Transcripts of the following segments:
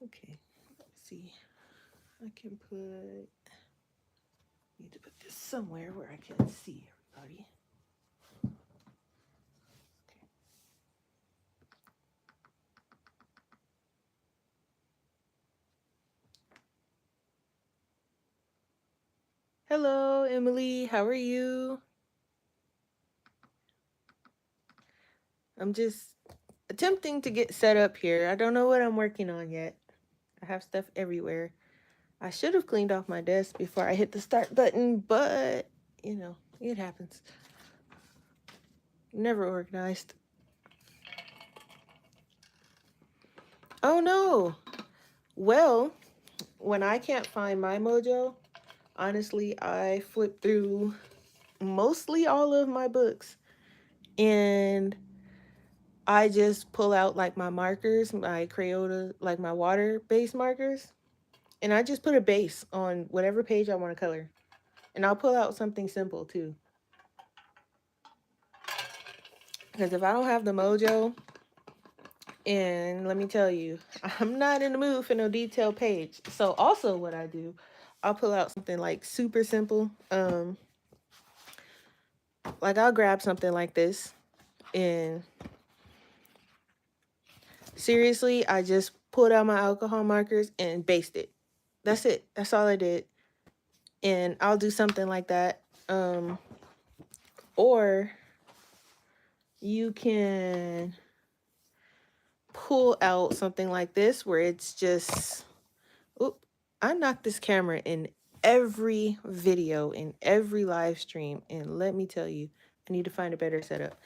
Okay, let's see. I can put, need to put this somewhere where I can see everybody. Okay. Hello, Emily. How are you? I'm just attempting to get set up here. I don't know what I'm working on yet. I have stuff everywhere. I should have cleaned off my desk before I hit the start button, but you know, it happens. Never organized. Oh no. Well, when I can't find my mojo, honestly, I flip through mostly all of my books and I just pull out like my markers, my Crayola, like my water-based markers, and I just put a base on whatever page I want to color. And I'll pull out something simple too. Because if I don't have the mojo, and let me tell you, I'm not in the mood for no detailed page. So also what I do, I'll pull out something like super simple. Like I'll grab something like this and seriously, I just pulled out my alcohol markers and based it. That's it. That's all I did. And I'll do something like that. Or you can pull out something like this where it's just, oop, I knocked this camera in every video, in every live stream. And let me tell you, I need to find a better setup.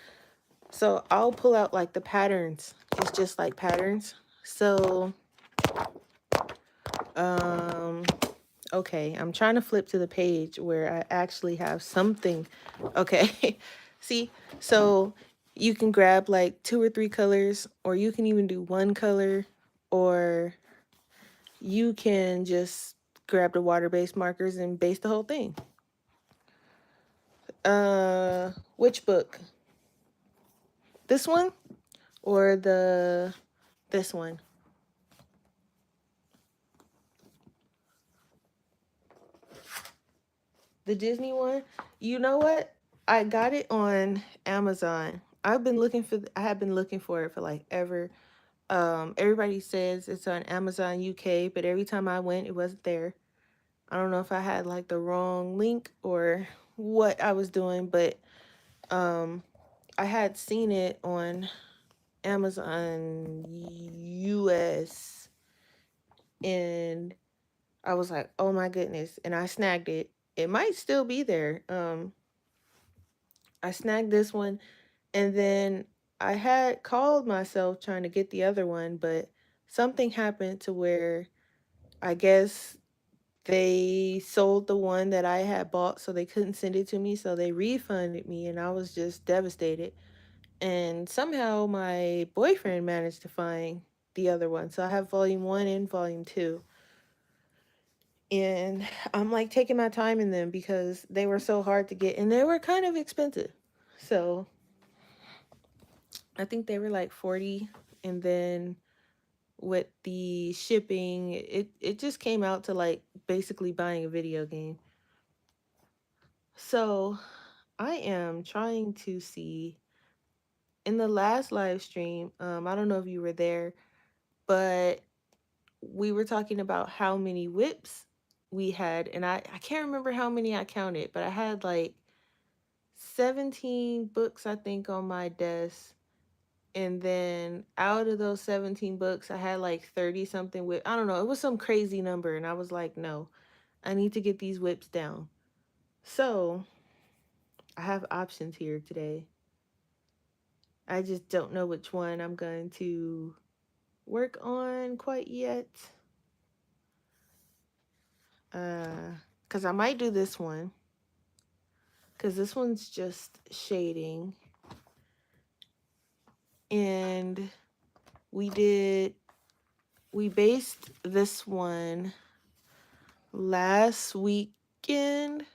So I'll pull out like the patterns. It's just like patterns. So, okay, I'm trying to flip to the page where I actually have something. Okay, see, so you can grab like 2 or 3 colors, or you can even do one color, or you can just grab the water-based markers and base the whole thing. Which book? This one or this one? The Disney one? You know what? I got it on Amazon. I have been looking for it for like ever. Everybody says it's on Amazon UK, but every time I went, it wasn't there. I don't know if I had like the wrong link or what I was doing, but I had seen it on Amazon US and I was like, "Oh my goodness." And I snagged it. It might still be there. I snagged this one and then I had called myself trying to get the other one, but something happened to where I guess they sold the one that I had bought, so they couldn't send it to me, so they refunded me, and I was just devastated. And somehow my boyfriend managed to find the other one. So I have volume 1 and volume 2. And I'm like taking my time in them because they were so hard to get and they were kind of expensive. So I think they were like 40 and then with the shipping, it just came out to like basically buying a video game. So I am trying to see in the last live stream, I don't know if you were there, but we were talking about how many whips we had, and I can't remember how many I counted, but I had like 17 books, I think, on my desk. And then out of those 17 books, I had like 30 something whip. I don't know. It was some crazy number. And I was like, no, I need to get these whips down. So I have options here today. I just don't know which one I'm going to work on quite yet. Because I might do this one. Because this one's just shading. And we based this one last weekend.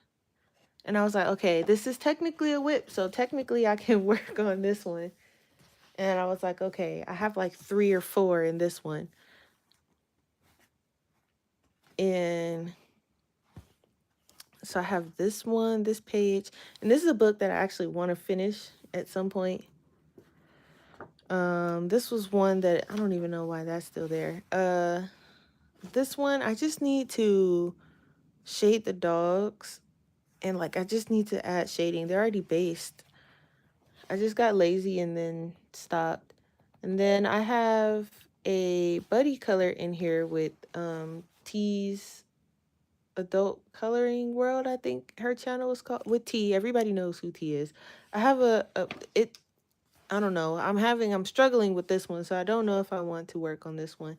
And I was like, okay, this is technically a whip. So technically I can work on this one. And I was like, okay, I have like 3 or 4 in this one. And so I have this one, this page, and this is a book that I actually want to finish at some point. This was one that I don't even know why that's still there. This one I just need to shade the dogs, and like I just need to add shading. They're already based. I just got lazy and then stopped. And then I have a buddy color in here with T's Adult Coloring World, I think her channel is called, with T. Everybody knows who T is. I have it, I don't know. I'm struggling with this one, so I don't know if I want to work on this one.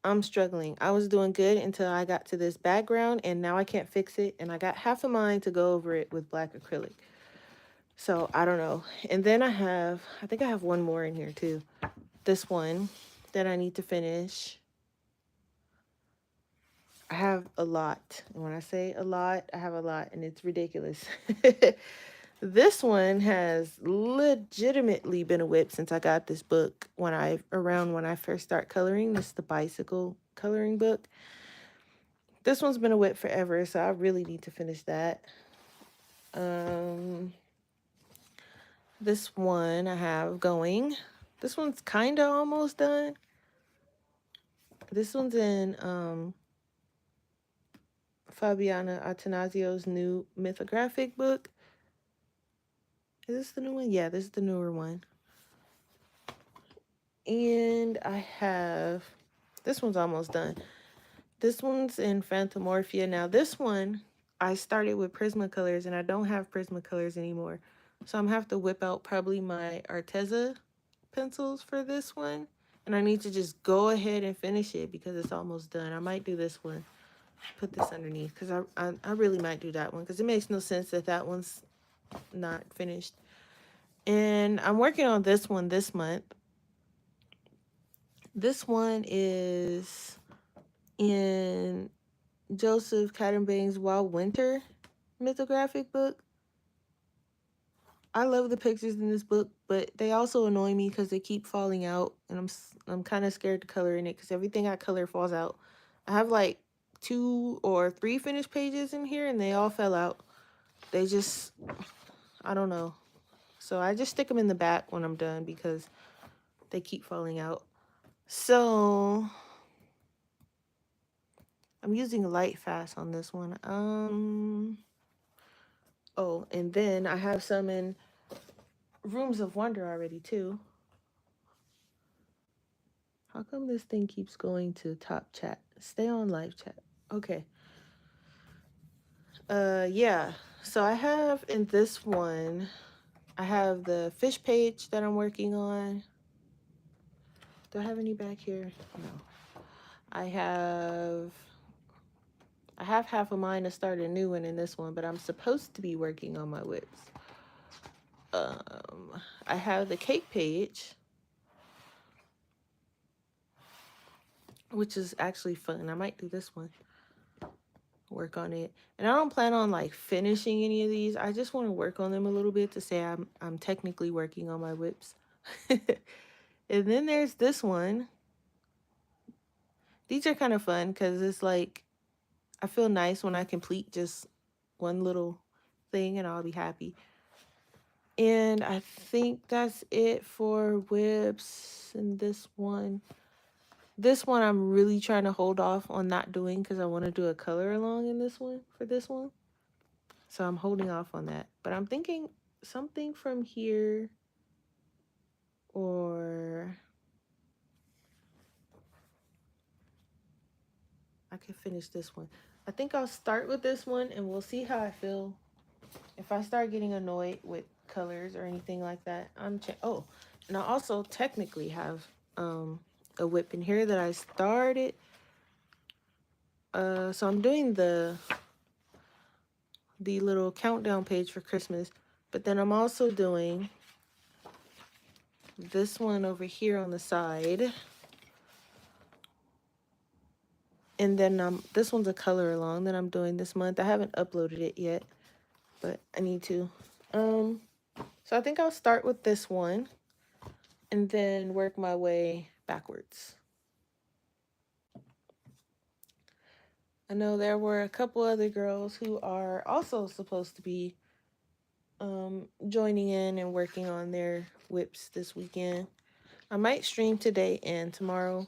I'm struggling. I was doing good until I got to this background, and now I can't fix it, and I got half a mind to go over it with black acrylic. So I don't know. And then I think I have one more in here too. This one that I need to finish. I have a lot. And when I say a lot, I have a lot, and it's ridiculous. This one has legitimately been a whip since I got this book when I first start coloring. This is the bicycle coloring book. This one's been a whip forever, so I really need to finish that. This one I have going. This one's kind of almost done. This one's in Fabiana Atanazio's new mythographic book. Is this the new one? Yeah, this is the newer one. And I have, this one's almost done. This one's in Phantomorphia. Now this one, I started with Prismacolors and I don't have Prismacolors anymore. So I'm gonna have to whip out probably my Arteza pencils for this one. And I need to just go ahead and finish it because it's almost done. I might do this one. Put this underneath because I really might do that one because it makes no sense that that one's not finished. And I'm working on this one this month. This one is in Joseph Cadenbang's Wild Winter mythographic book. I love the pictures in this book, but they also annoy me because they keep falling out, and I'm kind of scared to color in it because everything I color falls out. I have like 2 or 3 finished pages in here, and they all fell out. They just, I don't know. So I just stick them in the back when I'm done because they keep falling out. So I'm using light fast on this one. Oh, and then I have some in Rooms of Wonder already too. How come this thing keeps going to top chat? Stay on live chat. Okay. Yeah. So I have in this one, I have the fish page that I'm working on. Do I have any back here? No. I have half of mine to start a new one in this one, but I'm supposed to be working on my whips. I have the cake page, which is actually fun. I might do this one. Work on it. And I don't plan on like finishing any of these. I just want to work on them a little bit to say I'm technically working on my whips. And then there's this one. These are kind of fun because it's like I feel nice when I complete just one little thing and I'll be happy. And I think that's it for whips and this one. This one I'm really trying to hold off on not doing because I want to do a color along in this one for this one. So I'm holding off on that. But I'm thinking something from here or I can finish this one. I think I'll start with this one and we'll see how I feel. If I start getting annoyed with colors or anything like that, oh, and I also technically have a whip in here that I started. So I'm doing the little countdown page for Christmas, but then I'm also doing this one over here on the side. And then this one's a color along that I'm doing this month. I haven't uploaded it yet, but I need to. So I think I'll start with this one and then work my way backwards. I know there were a couple other girls who are also supposed to be joining in and working on their whips this weekend. I might stream today and tomorrow.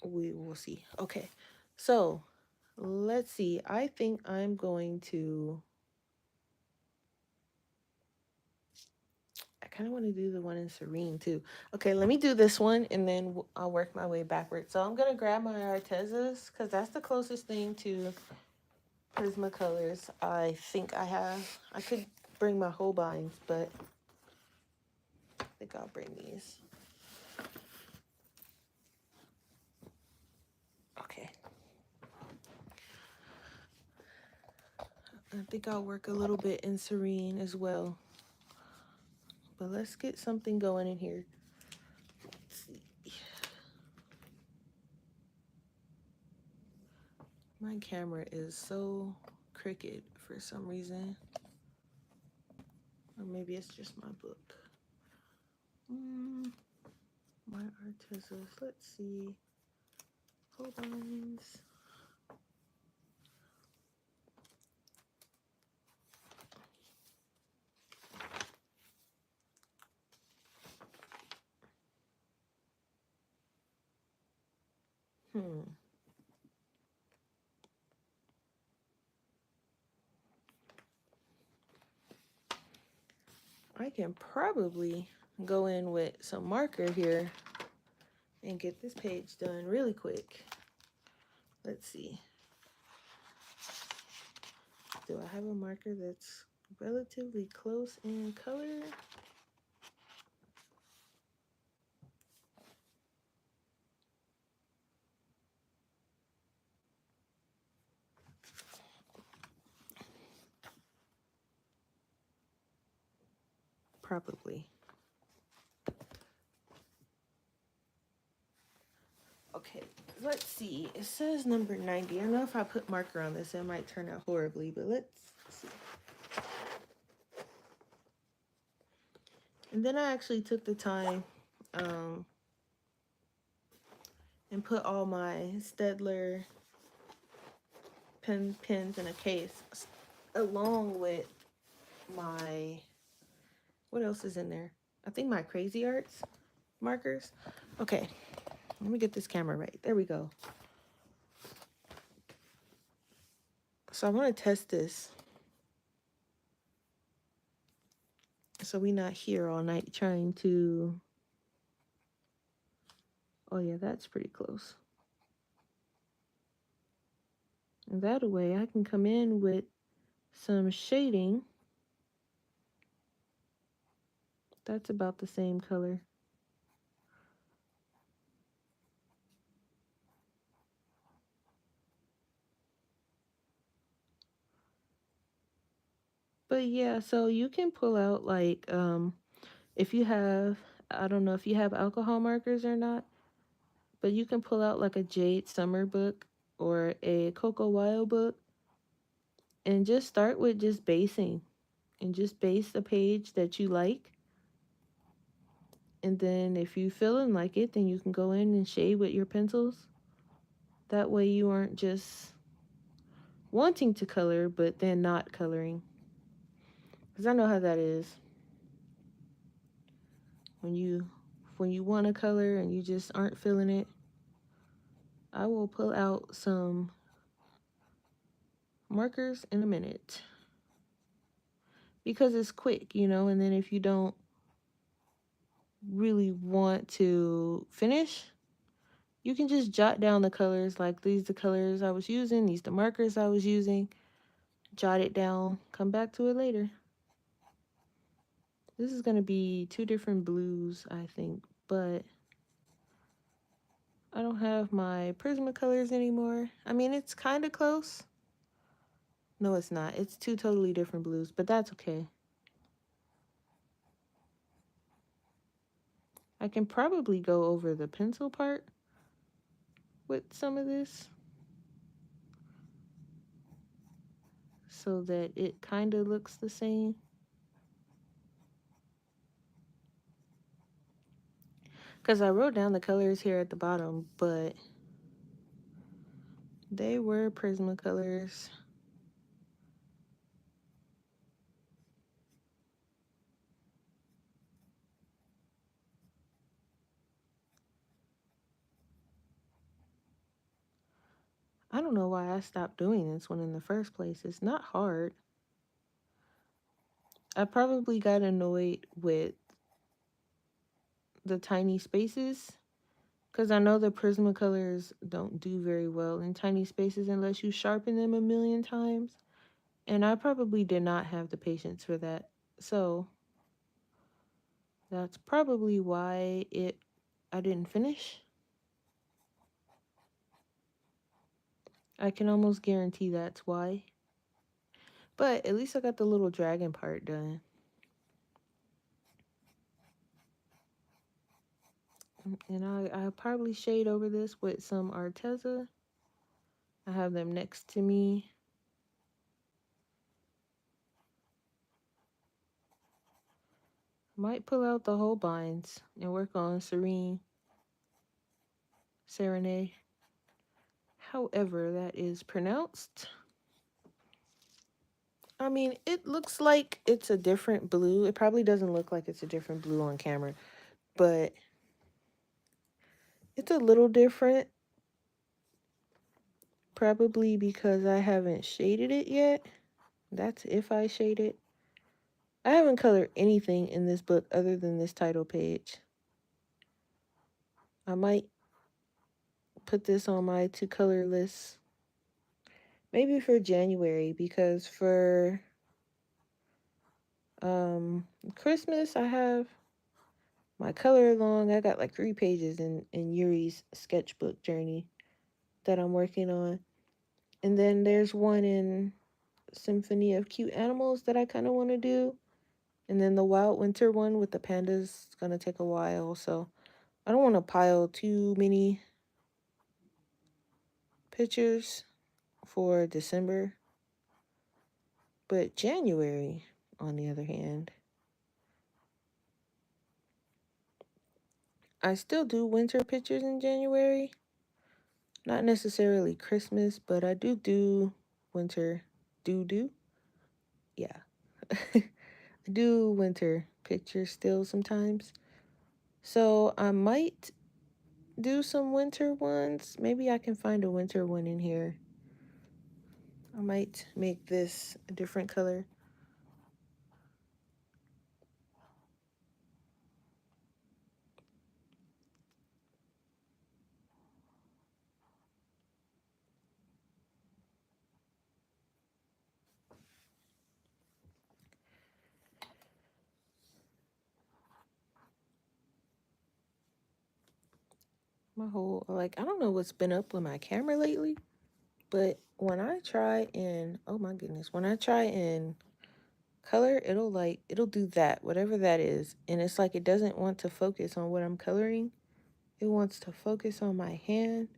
We will see. Okay. So, let's see. I think I'm going to I kind of want to do the one in Serene too. Okay, let me do this one and then I'll work my way backwards. So I'm going to grab my Artezas because that's the closest thing to Prismacolors I think I have. I could bring my Holbeins, but I think I'll bring these. Okay. I think I'll work a little bit in Serene as well. But let's get something going in here. Let's see. My camera is so crooked for some reason. Or maybe it's just my book. My Artezas. Let's see. Holbeins. I can probably go in with some marker here and get this page done really quick. Let's see. Do I have a marker that's relatively close in color? Probably. Okay, let's see. It says number 90. I know if I put marker on this, it might turn out horribly, but let's see. And then I actually took the time and put all my Stedler pens in a case along with my, what else is in there? I think my Crazy Arts markers. Okay, let me get this camera right. There we go. So I want to test this. So we not here all night trying to, oh yeah, that's pretty close. And that way I can come in with some shading. That's about the same color. But yeah, so you can pull out like, if you have, I don't know if you have alcohol markers or not, but you can pull out like a Jade Summer book or a Coco Wild book and just start with just basing and just base a page that you like. And then if you feeling like it, then you can go in and shade with your pencils. That way you aren't just wanting to color, but then not coloring. Because I know how that is. When you want to color and you just aren't feeling it, I will pull out some markers in a minute. Because it's quick, you know, and then if you don't really want to finish, you can just jot down the colors, like these the colors I was using, these the markers I was using, jot it down, come back to it later. This is going to be 2 different blues, I think, but I don't have my Prismacolors anymore. I mean, it's kind of close. No, it's not. It's 2 totally different blues, but that's okay. I can probably go over the pencil part with some of this so that it kind of looks the same. Because I wrote down the colors here at the bottom, but They were Prismacolors. I don't know why I stopped doing this one in the first place. It's not hard. I probably got annoyed with the tiny spaces because I know the Prismacolors don't do very well in tiny spaces unless you sharpen them a million times. And I probably did not have the patience for that. So that's probably why I didn't finish. I can almost guarantee that's why. But at least I got the little dragon part done. And I probably shade over this with some Arteza. I have them next to me. Might pull out the Holbeins and work on Serene Serenade. However that is pronounced. I mean, it looks like it's a different blue. It probably doesn't look like it's a different blue on camera, but it's a little different. Probably because I haven't shaded it yet. That's if I shade it. I haven't colored anything in this book other than this title page. I might put this on my to color list. Maybe for January, because for Christmas I have my color along. I got like 3 pages in Yuri's sketchbook journey that I'm working on. And then there's one in Symphony of Cute Animals that I kind of want to do. And then the Wild Winter one with the pandas is going to take a while. So I don't want to pile too many pictures for December. But January, on the other hand, I still do winter pictures in January. Not necessarily Christmas, but I do winter. Do? Yeah. I do winter pictures still sometimes. So I might do some winter ones. Maybe I can find a winter one in here. I might make this a different color. I don't know what's been up with my camera lately, but when I try and, oh my goodness, when I try and color, it'll do that, whatever that is. And it's like it doesn't want to focus on what I'm coloring. It wants to focus on my hand.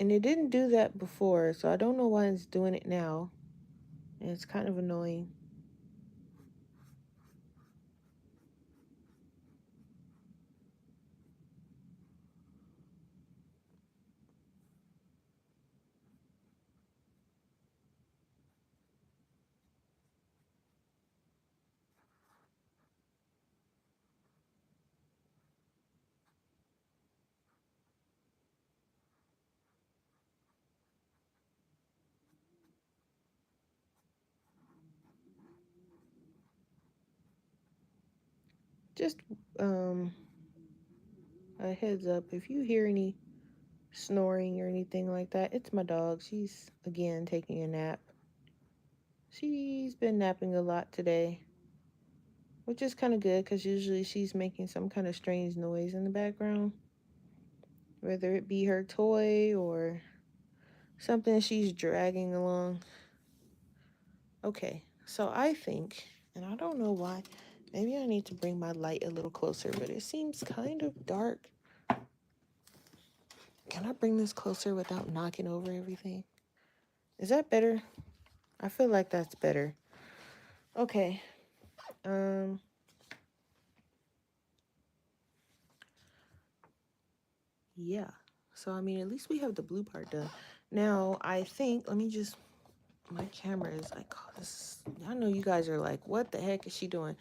And it didn't do that before, so I don't know why it's doing it now. And it's kind of annoying. Just a heads up, if you hear any snoring or anything like that, it's my dog. She's again taking a nap. She's been napping a lot today, which is kind of good because usually she's making some kind of strange noise in the background, whether it be her toy or something she's dragging along. Okay, so I think, and I don't know why, maybe I need to bring my light a little closer, but it seems kind of dark. Can I bring this closer without knocking over everything? Is that better? I feel like that's better. Okay. Yeah. So, I mean, at least we have the blue part done. Now, I think, let me just, my camera is like, oh, this, I know you guys are like, what the heck is she doing?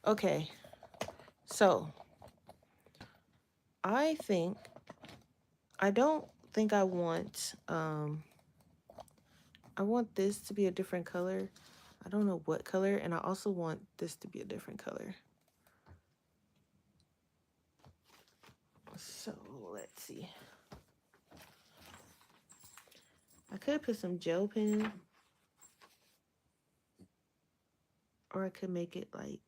Okay, so I think, I don't think I want this to be a different color. I don't know what color, and I also want this to be a different color. So let's see. I could put some gel pen, or I could make it like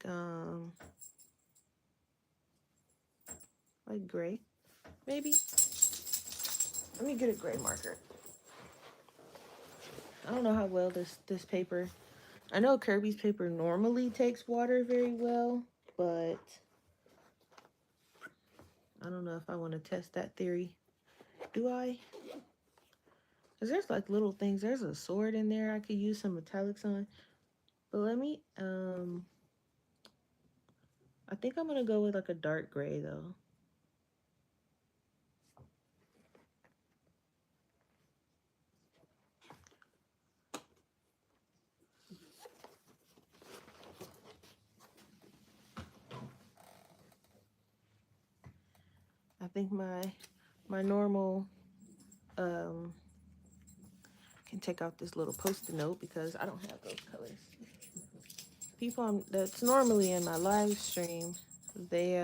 gray, maybe. Let me get a gray marker. I don't know how well this paper. I know Kirby's paper normally takes water very well, but I don't know if I want to test that theory. Do I? Because there's like little things. There's a sword in there I could use some metallics on. But let me, I think I'm going to go with like a dark gray though. I think my normal, can take out this little post-it note because I don't have those colors. People that's normally in my live stream, they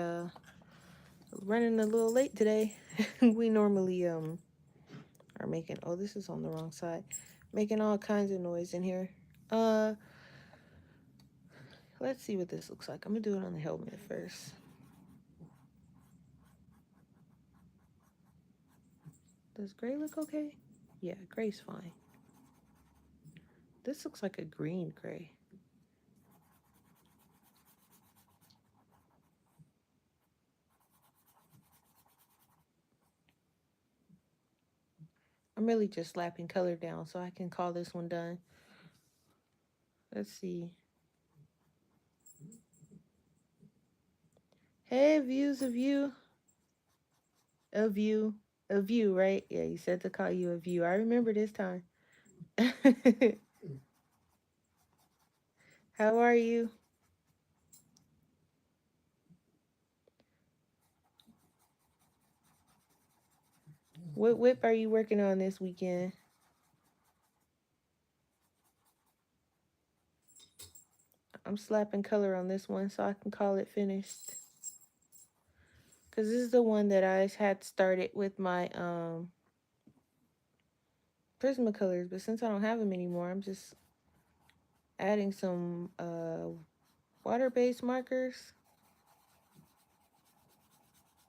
running a little late today. We normally are making, oh, this is on the wrong side, making all kinds of noise in here. Let's see what this looks like. I'm gonna do it on the helmet first. Does gray look okay? Yeah, gray's fine. This looks like a green gray. I'm really just slapping color down so I can call this one done. Let's see. Hey, views of you. A view. A view, right? Yeah, you said to call you a view. I remember this time. How are you? What whip are you working on this weekend? I'm slapping color on this one so I can call it finished. Because this is the one that I had started with my Prismacolors, but since I don't have them anymore, I'm just adding some water-based markers.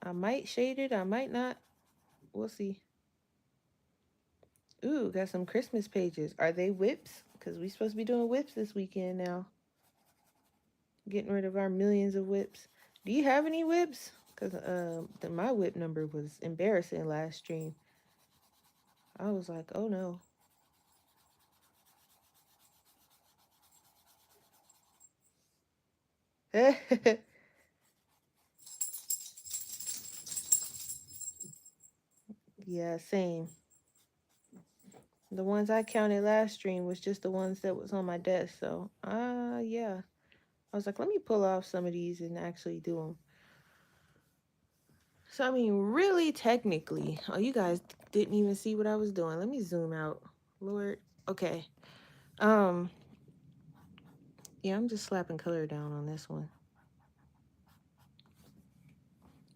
I might shade it, I might not. We'll see. Ooh, got some Christmas pages. Are they whips? Because we're supposed to be doing whips this weekend now. Getting rid of our millions of whips. Do you have any whips? Because my whip number was embarrassing last stream. I was like, oh no. Yeah, same. The ones I counted last stream was just the ones that was on my desk. So, yeah. I was like, let me pull off some of these and actually do them. So, I mean, really technically, oh, you guys didn't even see what I was doing. Let me zoom out. Lord. Okay. Yeah, I'm just slapping color down on this one.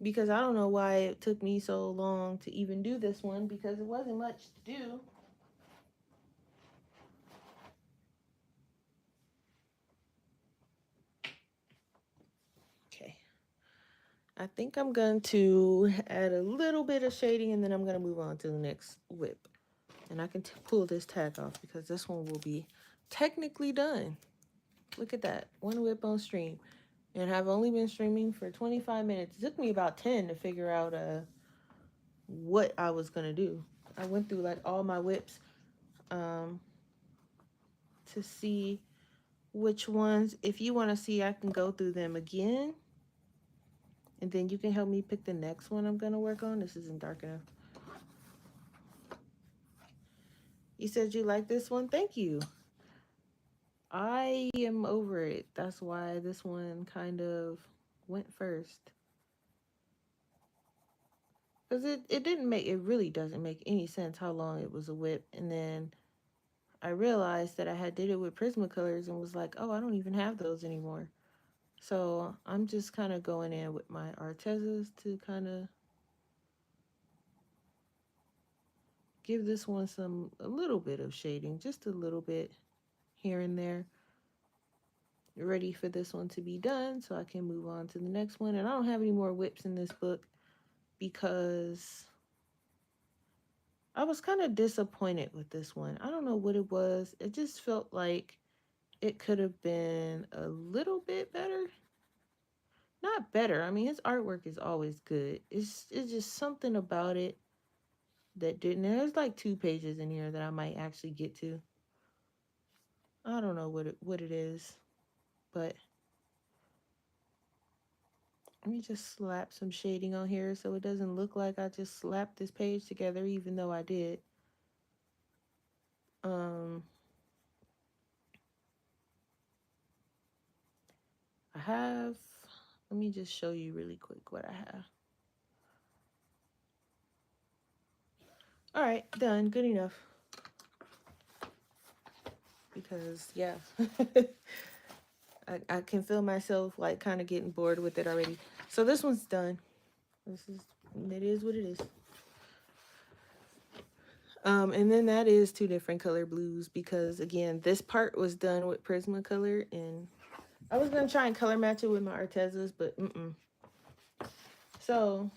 Because I don't know why it took me so long to even do this one because it wasn't much to do. Okay. I think I'm going to add a little bit of shading and then I'm going to move on to the next whip. And I can pull this tag off because this one will be technically done. Look at that. One whip on stream. And I've only been streaming for 25 minutes. It took me about 10 to figure out what I was going to do. I went through like all my whips to see which ones. If you want to see, I can go through them again. And then you can help me pick the next one I'm going to work on. This isn't dark enough. You said you like this one? Thank you. I am over it. That's why this one kind of went first. Because it didn't make, it really doesn't make any sense how long it was a whip. And then I realized that I had did it with Prismacolors and was like, oh, I don't even have those anymore. So I'm just kind of going in with my Artezas to kind of give this one a little bit of shading, just a little bit here and there. Ready for this one to be done so I can move on to the next one. And I don't have any more whips in this book because I was kind of disappointed with this one. I don't know what it was. It just felt like it could have been a little bit better. Not better. I mean, his artwork is always good. It's just something about it that didn't. There's like 2 pages in here that I might actually get to. I don't know what it is, but let me just slap some shading on here so it doesn't look like I just slapped this page together, even though I did. Um, I have. Let me just show you really quick what I have. All right, done. Good enough. Because yeah, I can feel myself like kind of getting bored with it already. So this one's done. It is what it is. And then that is 2 different color blues because again, this part was done with Prismacolor and I was gonna try and color match it with my Artezas, but So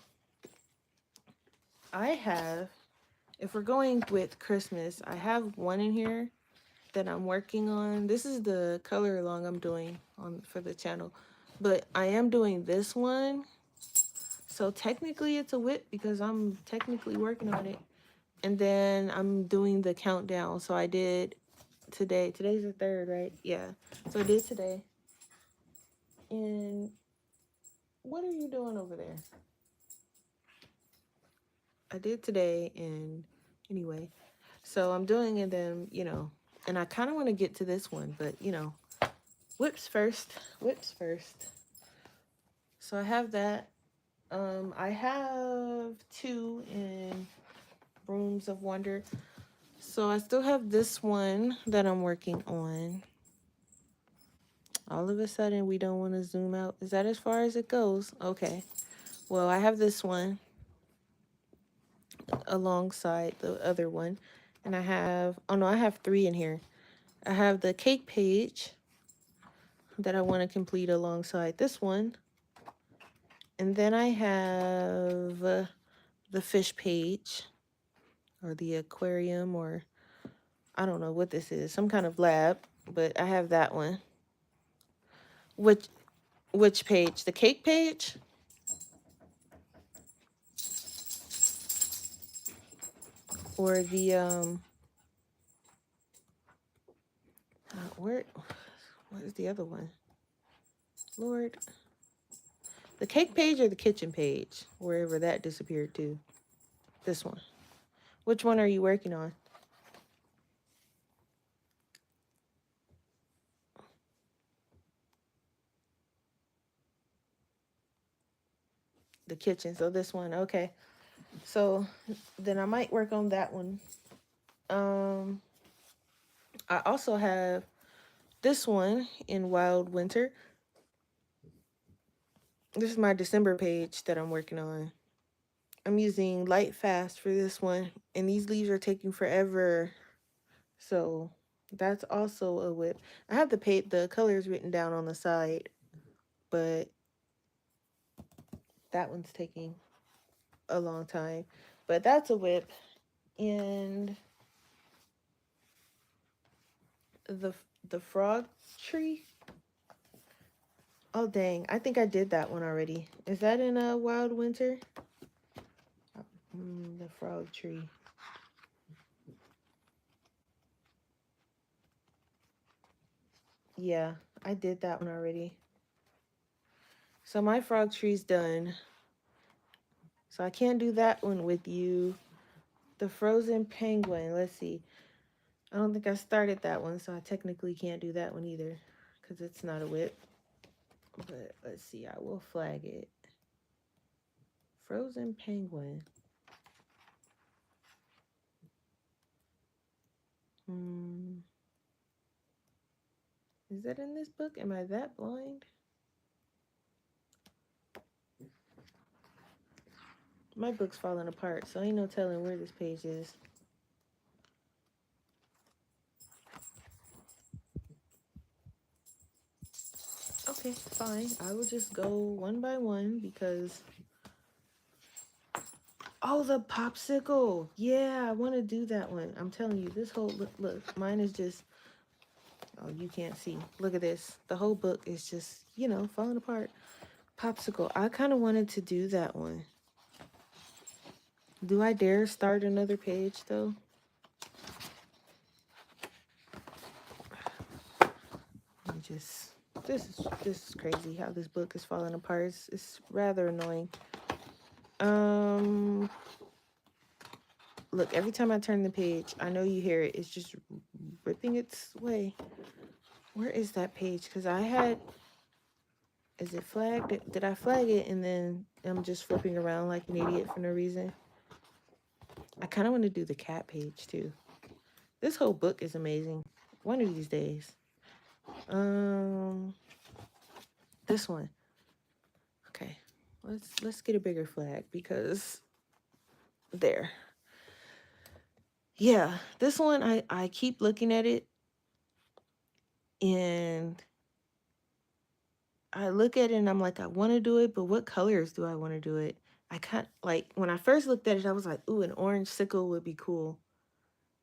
I have, if we're going with Christmas, I have one in here that I'm working on. This is the color along I'm doing on for the channel, but I am doing this one. So technically it's a whip because I'm technically working on it. And then I'm doing the countdown. So I did today. Today's the 3rd, right? Yeah. So I did today. And what are you doing over there? I did today and anyway. So I'm doing it then, and I kind of want to get to this one, but whips first. Whips first. So I have that. I have 2 in Brooms of Wonder. So I still have this one that I'm working on. All of a sudden, we don't want to zoom out. Is that as far as it goes? Okay. Well, I have this one alongside the other one. And I have, oh no, I have 3 in here. I have the cake page that I want to complete alongside this one. And then I have the fish page or the aquarium, or I don't know what this is, some kind of lab, but I have that one. Which page? The cake page? Or the what is the other one? Lord. The cake page or the kitchen page? Wherever that disappeared to. This one. Which one are you working on? The kitchen. So this one. Okay. So then I might work on that one. I also have this one in Wild Winter. This is my December page that I'm working on. I'm using Light Fast for this one, and these leaves are taking forever. So that's also a whip. I have the colors written down on the side, but that one's taking a long time. But that's a whip. And the the frog tree. Oh dang! I think I did that one already. Is that in a Wild Winter? The frog tree. Yeah, I did that one already. So my frog tree's done. So I can't do that one with you. The frozen penguin. Let's see. I don't think I started that one, so I technically can't do that one either because it's not a whip. But let's see, I will flag it. Frozen Penguin. Hmm. Is that in this book? Am I that blind? My book's falling apart, so ain't no telling where this page is. Okay, fine. I will just go one by one because... Oh, the popsicle. Yeah, I want to do that one. I'm telling you, this whole... Look, mine is just... Oh, you can't see. Look at this. The whole book is just, falling apart. Popsicle. I kind of wanted to do that one. Do I dare start another page, though? Let me just... This is crazy how this book is falling apart. It's rather annoying. Look, every time I turn the page, I know you hear it. It's just ripping its way. Where is that page? Because I had... Is it flagged? Did I flag it and then I'm just flipping around like an idiot for no reason? I kind of want to do the cat page too. This whole book is amazing. One of these days. This one. Okay. Let's get a bigger flag because there. Yeah, this one I keep looking at it and I look at it and I'm like, I want to do it, but what colors do I want to do it? I can't, like, when I first looked at it, I was like, ooh, an orange sickle would be cool.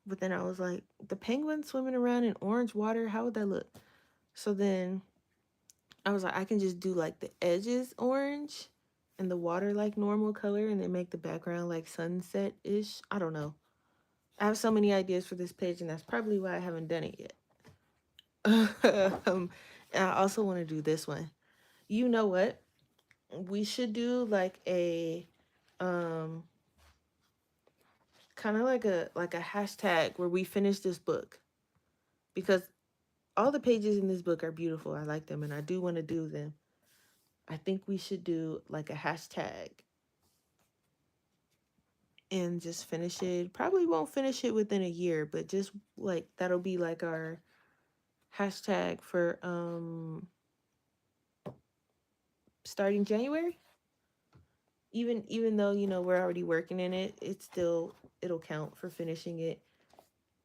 But then I was like, the penguin swimming around in orange water, how would that look? So then I was like, I can just do like the edges orange and the water like normal color and then make the background like sunset-ish. I don't know. I have so many ideas for this page and that's probably why I haven't done it yet. And I also want to do this one. You know what? We should do like a kind of like a hashtag where we finish this book because all the pages in this book are beautiful. I like them and I do want to do them. I think we should do like a hashtag and just finish it. Probably won't finish it within a year, but just like that'll be like our hashtag for starting January. Even though, we're already working in it, it'll count for finishing it.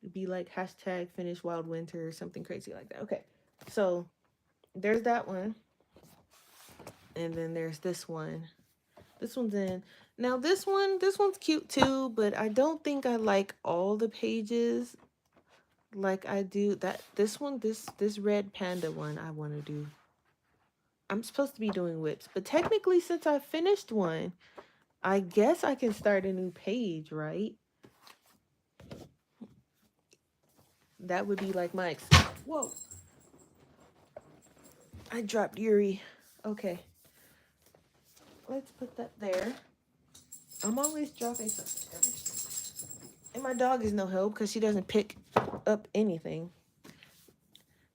It'd be like hashtag finish wild winter or something crazy like that. Okay. So there's that one. And then there's this one. This one's in. Now this one's cute too, but I don't think I like all the pages like I do that. This one, this red panda one I want to do. I'm supposed to be doing whips, but technically since I finished one, I guess I can start a new page, right? That would be like my whoa. I dropped Yuri. Okay. Let's put that there. I'm always dropping something. And my dog is no help because she doesn't pick up anything.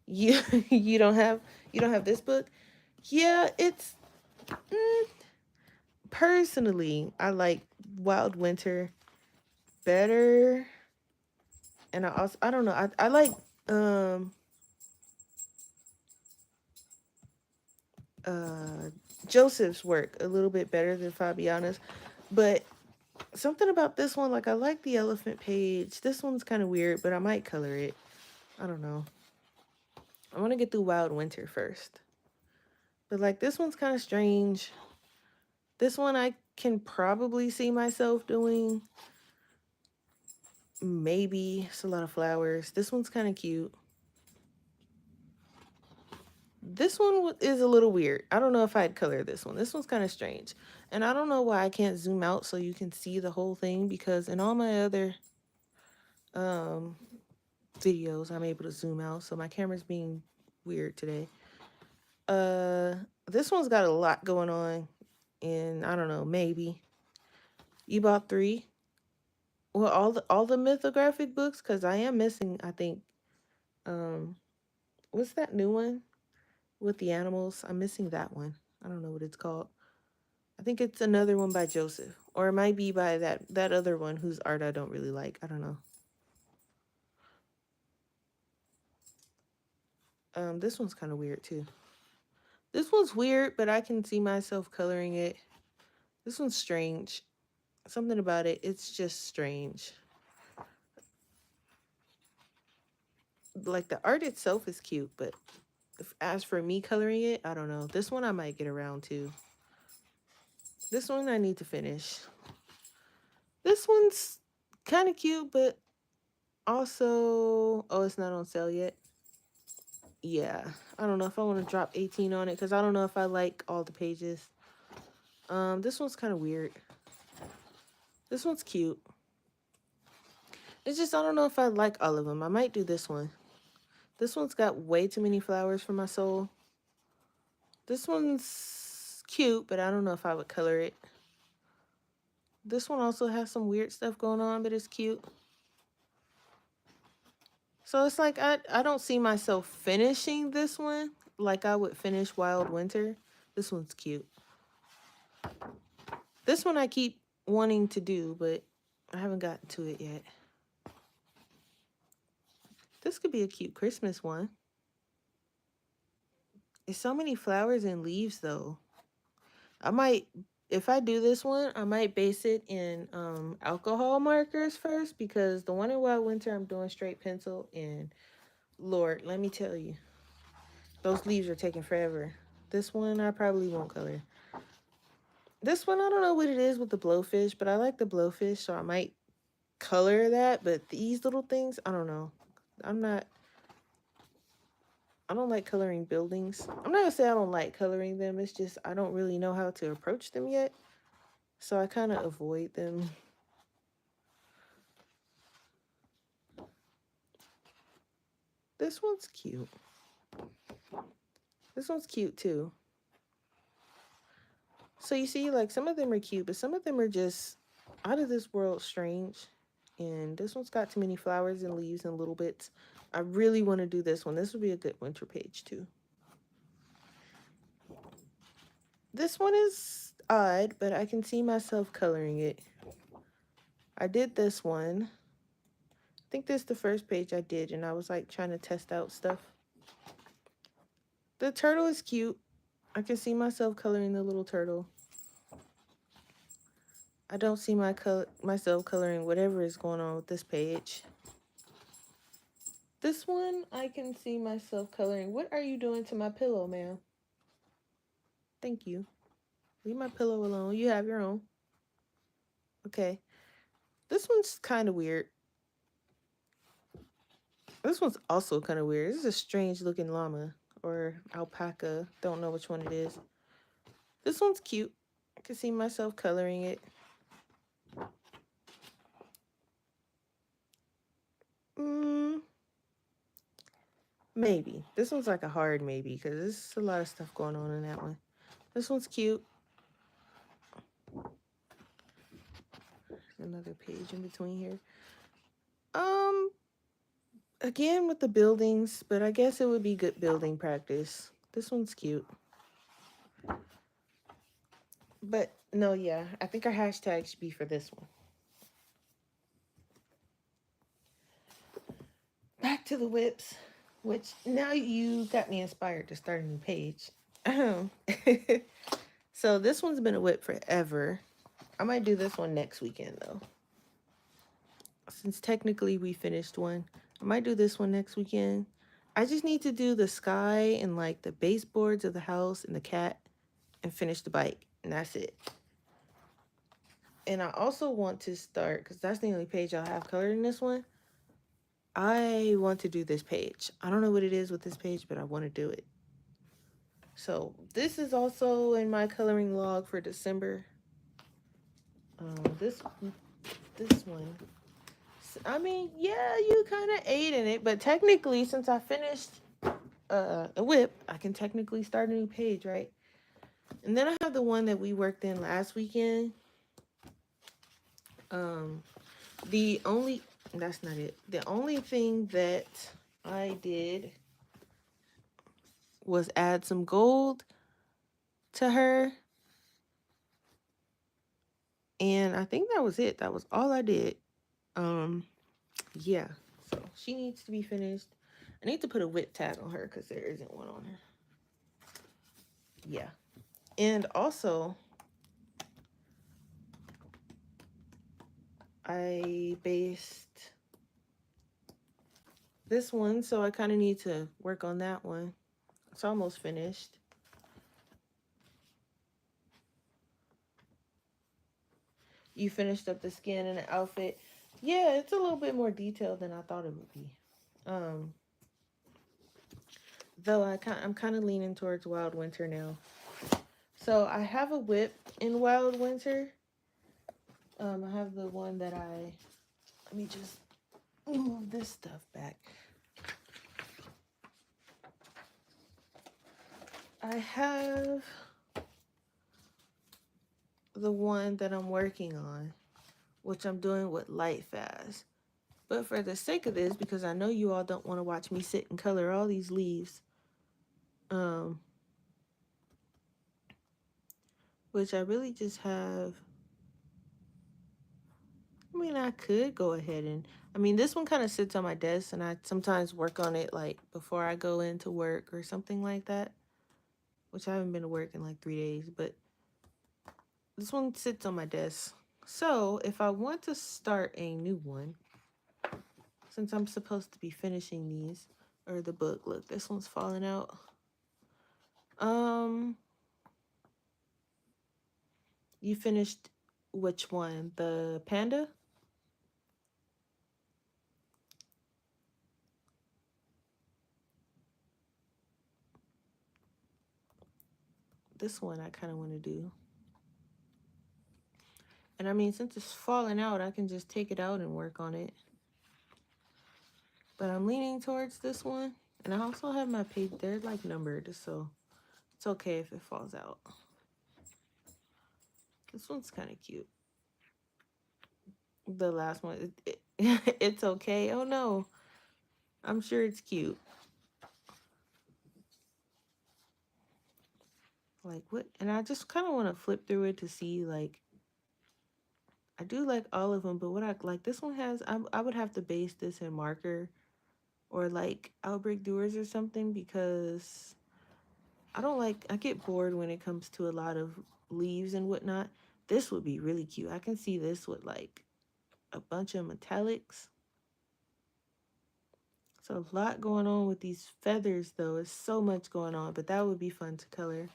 You you don't have this book? Yeah, it's personally I like Wild Winter better. And I don't know. I like Joseph's work a little bit better than Fabiana's, but something about this one, like I like the elephant page. This one's kind of weird, but I might color it. I don't know. I want to get through Wild Winter first. But like this one's kind of strange. This one I can probably see myself doing. Maybe it's a lot of flowers. This one's kind of cute. This one is a little weird. I don't know if I'd color this one. This one's kind of strange. And I don't know why I can't zoom out so you can see the whole thing because in all my other videos I'm able to zoom out. So my camera's being weird today. This one's got a lot going on and I don't know, maybe. You bought 3? Well, all the mythographic books, because I am missing, I think, um, what's that new one with the animals? I'm missing that one. I don't know what it's called. I think it's another one by Joseph, or it might be by that other one whose art I don't really like. I don't know. This one's kind of weird too. This one's weird, but I can see myself coloring it. This one's strange. Something about it, it's just strange. Like the art itself is cute, but as for me coloring it, I don't know. This one I might get around to. This one I need to finish. This one's kind of cute, but also, oh, it's not on sale yet. Yeah, I don't know if I want to drop 18 on it because I don't know if I like all the pages. This one's kind of weird. This one's cute. It's just I don't know if I like all of them. I might do this one. This one's got way too many flowers for my soul. This one's cute, but I don't know if I would color it. This one also has some weird stuff going on, but it's cute. So it's like I don't see myself finishing this one like I would finish Wild Winter. This one's cute. This one I keep wanting to do, but I haven't gotten to it yet. This could be a cute Christmas one. It's so many flowers and leaves though. I might, if I do this one, I might base it in alcohol markers first because the one in Wild Winter I'm doing straight pencil, and Lord, let me tell you, those leaves are taking forever. This one I probably won't color. This one I don't know what it is with the blowfish, but I like the blowfish, so I might color that. But these little things, I don't know. I'm not. I don't like coloring buildings. I'm not gonna say I don't like coloring them. It's just I don't really know how to approach them yet, so I kind of avoid them. This one's cute. This one's cute too. So you see, like some of them are cute, but some of them are just out of this world strange. And this one's got too many flowers and leaves and little bits. I really want to do this one. This would be a good winter page too. This one is odd, but I can see myself coloring it. I did this one. I think this is the first page I did, and I was like trying to test out stuff. The turtle is cute. I can see myself coloring the little turtle. I don't see myself coloring whatever is going on with this page. This one, I can see myself coloring. What are you doing to my pillow, ma'am? Thank you. Leave my pillow alone. You have your own. Okay. This one's kind of weird. This one's also kind of weird. This is a strange looking llama or alpaca. Don't know which one it is. This one's cute. I can see myself coloring it. Maybe. This one's like a hard maybe because there's a lot of stuff going on in that one. This one's cute. Another page in between here. Again with the buildings, but I guess it would be good building practice. This one's cute. But no, yeah, I think our hashtag should be for this one. Back to the whips, which now you got me inspired to start a new page. So this one's been a whip forever. I might do this one next weekend though. Since technically we finished one, I might do this one next weekend. I just need to do the sky and like the baseboards of the house and the cat and finish the bike, and that's it. And I also want to start, because that's the only page I'll have colored in this one. I want to do this page. I don't know what it is with this page, but I want to do it. So this is also in my coloring log for December. This one. I mean, yeah, you kind of ate in it, but technically, since I finished a whip, I can technically start a new page, right? And then I have the one that we worked in last weekend. The only, that's not it. The only thing that I did was add some gold to her. And I think that was it. That was all I did. Um, yeah. So she needs to be finished. I need to put a WIP tag on her because there isn't one on her. Yeah. And also, I based this one, so I kind of need to work on that one. It's almost finished. You finished up the skin and the outfit. Yeah, it's a little bit more detailed than I thought it would be. Um, though I'm kind of leaning towards Wild Winter now. So I have a WIP in Wild Winter. I have the one that let me just move this stuff back. I have the one that I'm working on, which I'm doing with light fast. But for the sake of this, because I know you all don't want to watch me sit and color all these leaves, which I really just have. I mean, I could go ahead and, I mean, this one kind of sits on my desk and I sometimes work on it like before I go into work or something like that, which I haven't been to work in like 3 days, but this one sits on my desk. So if I want to start a new one, since I'm supposed to be finishing these, or the book, look, this one's falling out. You finished which one? The panda? This one I kind of want to do. And I mean, since it's falling out, I can just take it out and work on it. But I'm leaning towards this one. And I also have my page, they're like numbered, so it's okay if it falls out. This one's kind of cute. The last one, it's okay. Oh no, I'm sure it's cute. Like what? And I just kind of want to flip through it to see, like, I do like all of them, but what I like, this one has, I would have to base this in marker or like Outbreak Doers or something because I get bored when it comes to a lot of leaves and whatnot. This would be really cute. I can see this with like a bunch of metallics. So a lot going on with these feathers though. It's so much going on, but that would be fun to color.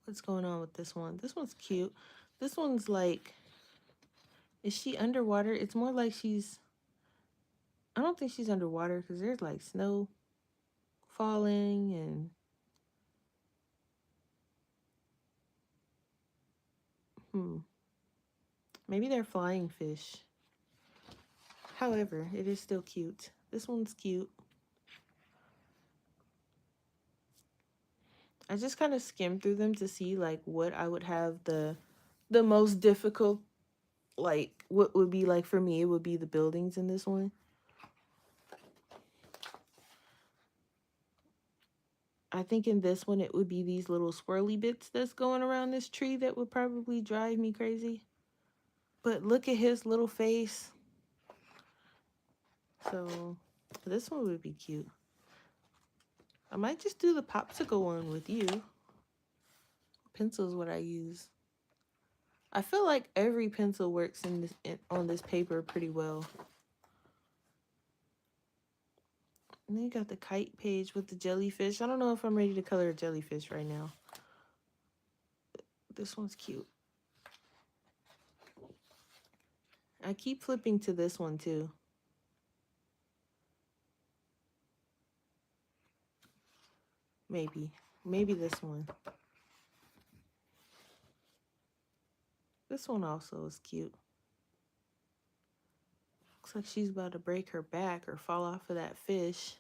What's going on with this one? This one's cute. This one's like, is she underwater? It's more like I don't think she's underwater because there's like snow falling and maybe they're flying fish. However, it is still cute. This one's cute. I just kind of skimmed through them to see like what I would have the most difficult, like what would be like for me, it would be the buildings in this one. I think in this one it would be these little swirly bits that's going around this tree that would probably drive me crazy. But look at his little face. So this one would be cute. I might just do the popsicle one with you. Pencil's what I use. I feel like every pencil works on this paper pretty well. And then you got the kite page with the jellyfish. I don't know if I'm ready to color a jellyfish right now. This one's cute. I keep flipping to this one too. Maybe this one. This one also is cute. Looks like she's about to break her back or fall off of that fish.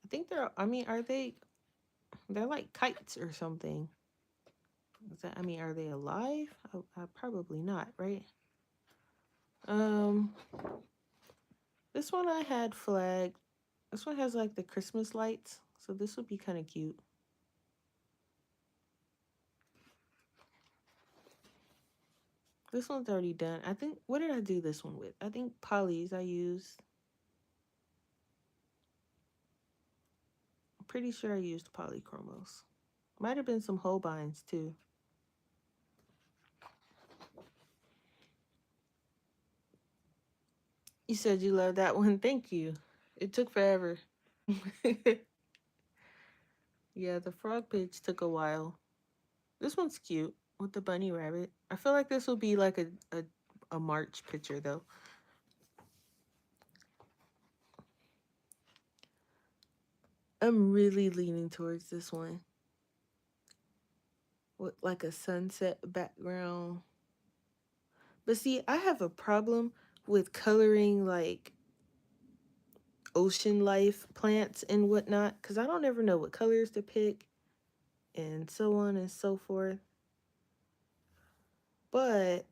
I think they're like kites or something. Is that, I mean, are they alive? Probably not, right? This one I had flagged. This one has like the Christmas lights, so this would be kind of cute. This one's already done. I think, what did I do this one with? I think polys I used. I'm pretty sure I used polychromos. Might have been some Holbeins too. You said you loved that one. Thank you. It took forever. Yeah, the frog page took a while. This one's cute with the bunny rabbit. I feel like this will be like a March picture though. I'm really leaning towards this one with like a sunset background. But see, I have a problem with coloring like ocean life plants and whatnot because I don't ever know what colors to pick and so on and so forth. But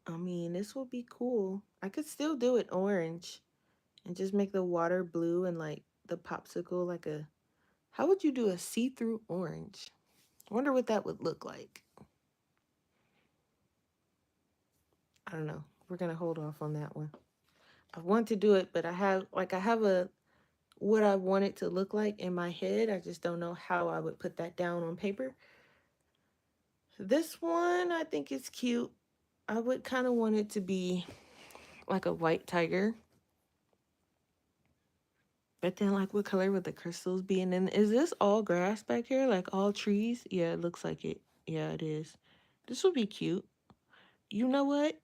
I mean, this will be cool. I could still do it orange and just make the water blue and like the popsicle like a. How would you do a see-through orange? I wonder what that would look like. I don't know. We're gonna hold off on that one. I want to do it, but I have a what I want it to look like in my head. I just don't know how I would put that down on paper. This one I think is cute. I would kind of want it to be like a white tiger. But then like what color would the crystals be? And then is this all grass back here? Like all trees? Yeah, it looks like it. Yeah, it is. This would be cute. You know what?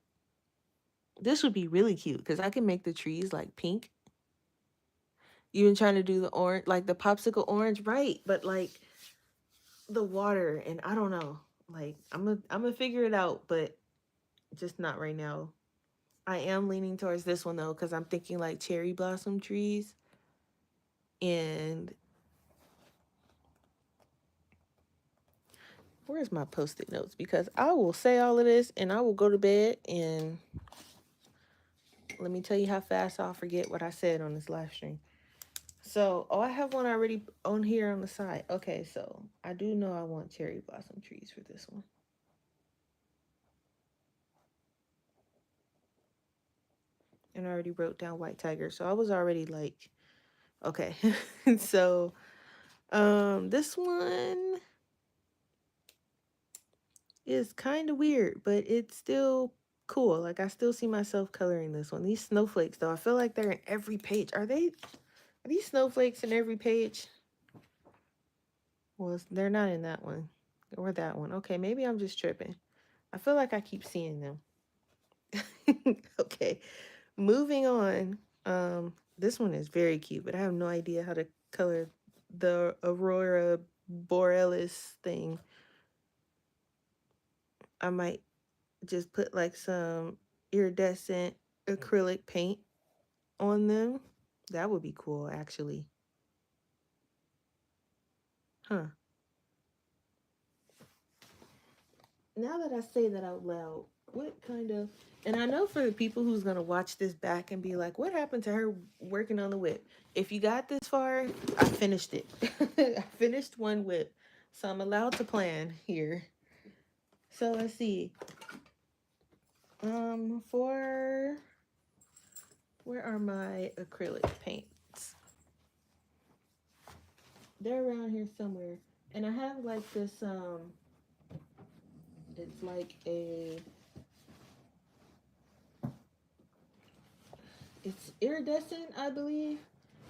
This would be really cute because I can make the trees like pink. You've been trying to do the orange, like the popsicle orange, right? But like the water, and I don't know. Like I'm gonna figure it out, but just not right now. I am leaning towards this one though because I'm thinking like cherry blossom trees, and where's my post-it notes? Because I will say all of this and I will go to bed and let me tell you how fast I'll forget what I said on this live stream. So, oh, I have one already on here on the side. Okay, so I do know I want cherry blossom trees for this one. And I already wrote down white tiger. So I was already like, okay. So, this one is kind of weird, but it's still cool. Like I still see myself coloring this one. These snowflakes though, I feel like they're in every page. Are these snowflakes in every page? Well, they're not in that one or that one. Okay, maybe I'm just tripping. I feel like I keep seeing them. Okay, moving on. This one is very cute, but I have no idea how to color the Aurora Borealis thing. I might just put like some iridescent acrylic paint on them. That would be cool, actually. Huh. Now that I say that out loud, what kind of, and I know for the people who's gonna watch this back and be like, what happened to her working on the whip? If you got this far, I finished it. I finished one whip. So I'm allowed to plan here. So let's see. For where are my acrylic paints? They're around here somewhere. And I have like this, it's like it's iridescent, I believe.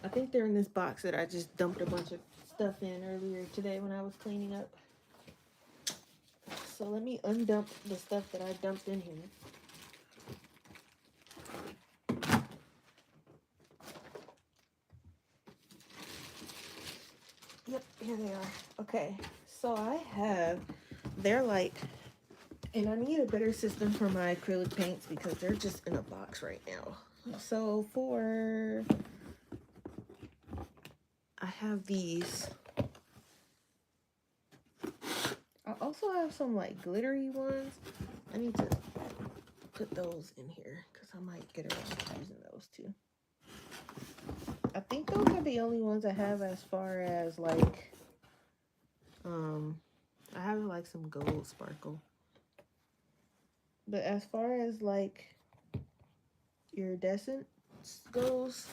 I think they're in this box that I just dumped a bunch of stuff in earlier today when I was cleaning up. So let me undump the stuff that I dumped in here. Yep, here they are. Okay, so they're like, and I need a better system for my acrylic paints because they're just in a box right now. So I have these. I also have some like glittery ones. I need to put those in here because I might get around to using those too. I think those are the only ones I have as far as like, I have like some gold sparkle. But as far as like iridescent goes,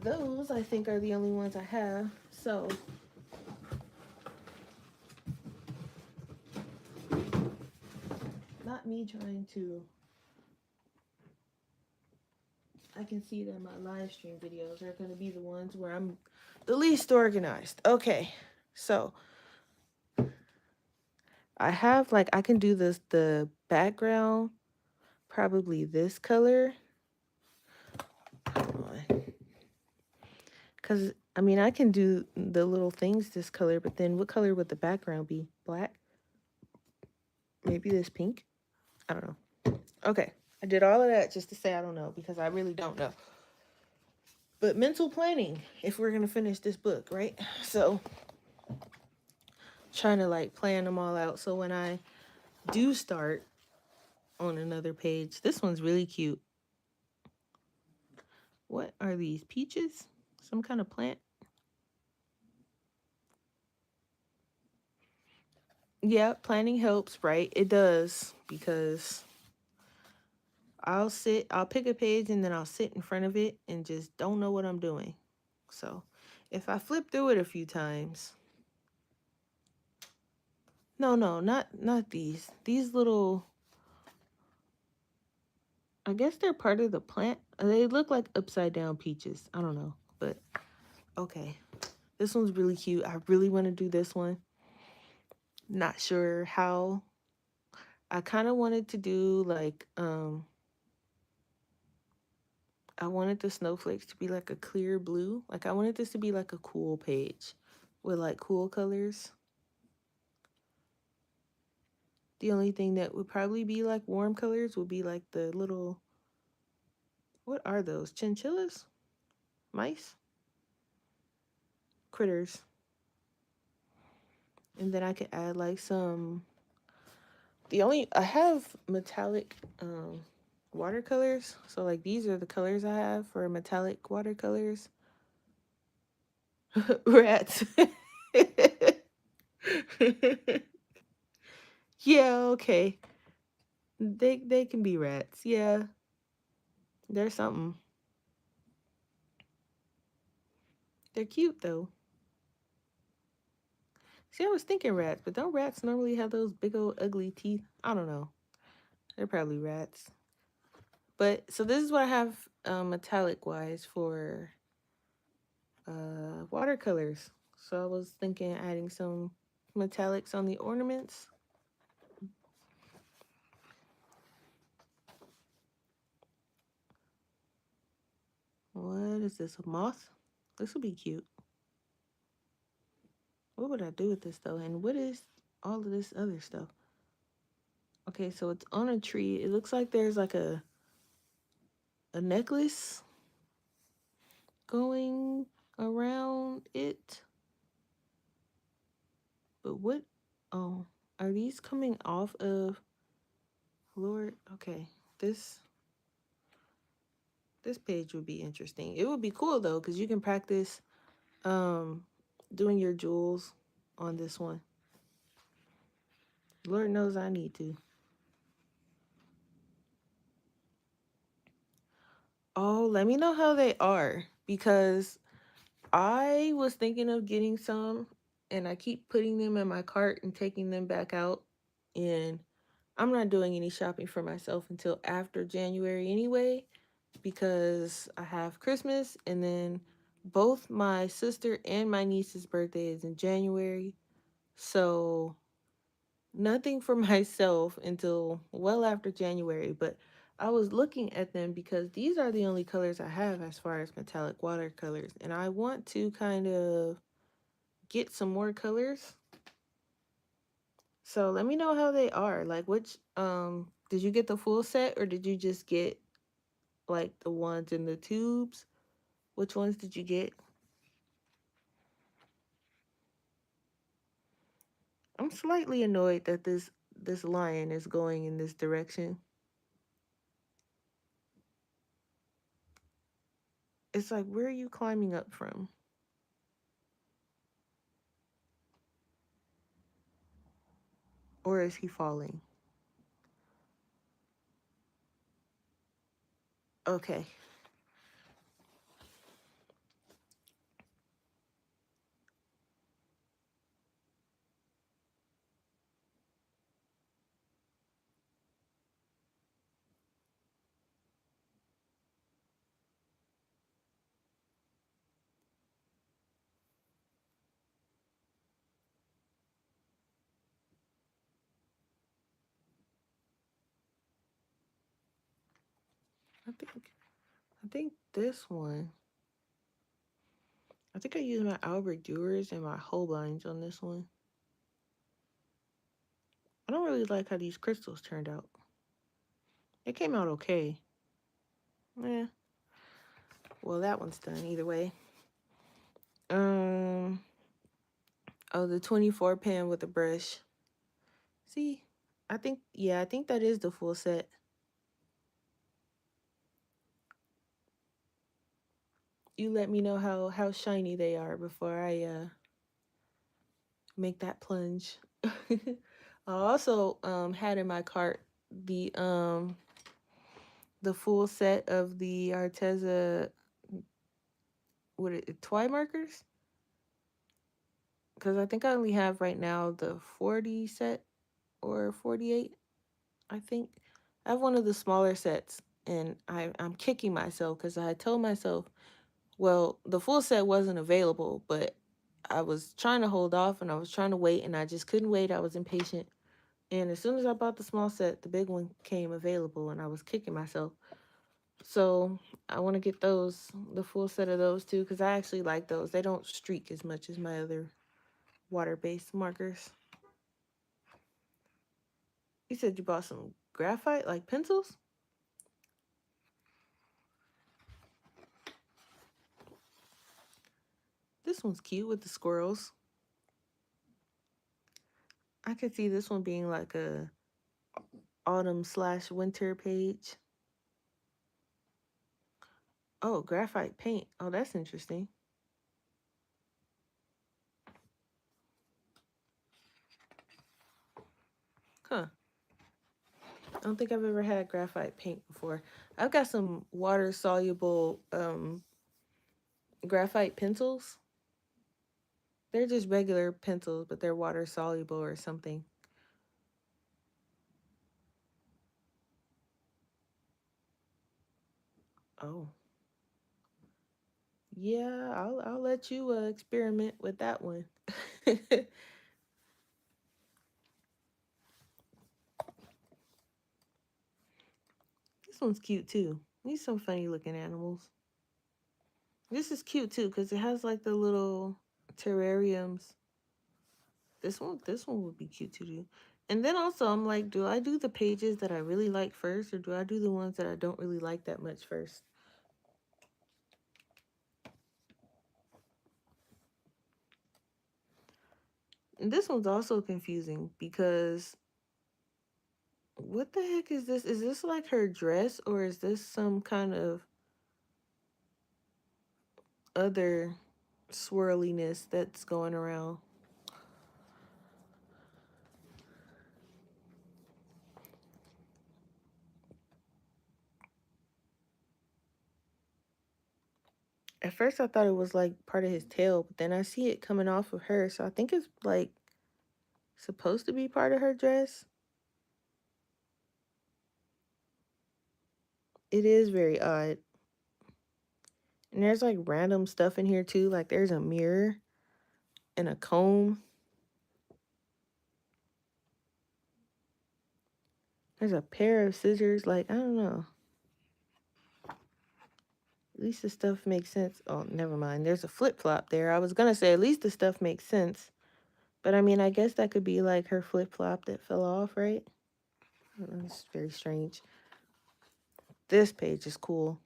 those I think are the only ones I have. So not me trying to, I can see that my live stream videos are going to be the ones where I'm the least organized. Okay, so I have like, I can do this, the background, probably this color. Because, I mean, I can do the little things this color, but then what color would the background be? Black? Maybe this pink? I don't know. Okay, I did all of that just to say I don't know, because I really don't know. But mental planning, if we're going to finish this book, right? So, trying to like plan them all out. So when I do start on another page, this one's really cute. What are these? Peaches? Some kind of plant? Yeah, planning helps, right? It does, because I'll pick a page and then I'll sit in front of it and just don't know what I'm doing. So if I flip through it a few times, no, not these. These little, I guess they're part of the plant. They look like upside down peaches. I don't know, but okay. This one's really cute. I really want to do this one. Not sure how. I kind of wanted to do like, I wanted the snowflakes to be like a clear blue. Like I wanted this to be like a cool page with like cool colors. The only thing that would probably be like warm colors would be like the little, what are those? Chinchillas? Mice? Critters. And then I could add like some, I have metallic watercolors. So like these are the colors I have for metallic watercolors. Rats. Yeah, okay. They can be rats. Yeah. They're something. They're cute though. See, I was thinking rats, but don't rats normally have those big old ugly teeth? I don't know. They're probably rats. But so this is what I have metallic wise for watercolors. So I was thinking adding some metallics on the ornaments. What is this? A moth? This will be cute. What would I do with this though? And what is all of this other stuff? Okay, so it's on a tree. It looks like there's like a necklace going around it. But what? Oh, are these coming off of? Lord, okay. This page would be interesting. It would be cool though, because you can practice doing your jewels on this one. Lord knows I need to. Oh, let me know how they are, because I was thinking of getting some and I keep putting them in my cart and taking them back out. And I'm not doing any shopping for myself until after January anyway, because I have Christmas and then both my sister and my niece's birthday is in January. So nothing for myself until well after January, but I was looking at them because these are the only colors I have as far as metallic watercolors, and I want to kind of get some more colors. So let me know how they are. Like which did you get the full set or did you just get like the ones in the tubes? Which ones did you get? I'm slightly annoyed that this lion is going in this direction. It's like, where are you climbing up from? Or is he falling? Okay. I think I think this one. I think I used my Albert Dewars and my Holbeins on this one. I don't really like how these crystals turned out. It came out okay. Yeah. Well, that one's done either way. Um. Oh, the 24 pen with the brush. See, I think that is the full set. You let me know how shiny they are before I make that plunge. I also had in my cart the full set of the Arteza toy markers, because I think I only have right now the 40 set or 48. I think I have one of the smaller sets, and I'm kicking myself because I told myself, well, the full set wasn't available, but I was trying to hold off and I was trying to wait, and I just couldn't wait. I was impatient. And as soon as I bought the small set, the big one came available, and I was kicking myself. So I want to get the full set of those too, because I actually like those. They don't streak as much as my other water-based markers. You said you bought some graphite, like pencils? This one's cute with the squirrels. I could see this one being like a autumn/winter page. Oh, graphite paint. Oh, that's interesting. Huh. I don't think I've ever had graphite paint before. I've got some water soluble graphite pencils. They're just regular pencils, but they're water soluble or something. Oh. Yeah, I'll let you experiment with that one. This one's cute too. These some funny looking animals. This is cute too because it has like the little terrariums. This one would be cute to do. And then also I'm like, do I do the pages that I really like first, or do I do the ones that I don't really like that much first? And this one's also confusing because what the heck is this? Is this like her dress, or is this some kind of other swirliness that's going around? At first I thought it was like part of his tail, but then I see it coming off of her, so I think it's like supposed to be part of her dress. It is very odd. And there's like random stuff in here too, like there's a mirror and a comb. There's a pair of scissors, like I don't know. At least the stuff makes sense. Oh, never mind. There's a flip-flop there. I was gonna say at least the stuff makes sense. But I mean, I guess that could be like her flip-flop that fell off, right? It's very strange. This page is cool.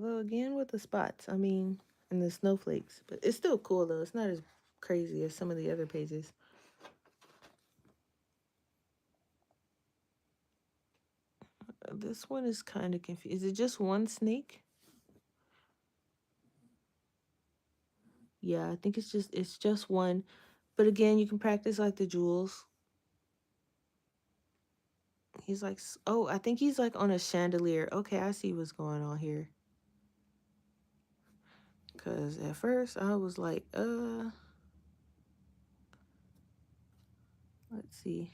Although again with the spots, I mean, and the snowflakes, but it's still cool though. It's not as crazy as some of the other pages. This one is kind of confused. Is it just one snake? Yeah, I think it's just one. But again, you can practice like the jewels. He's like, oh, I think he's like on a chandelier. Okay, I see what's going on here. Cause at first I was like, let's see.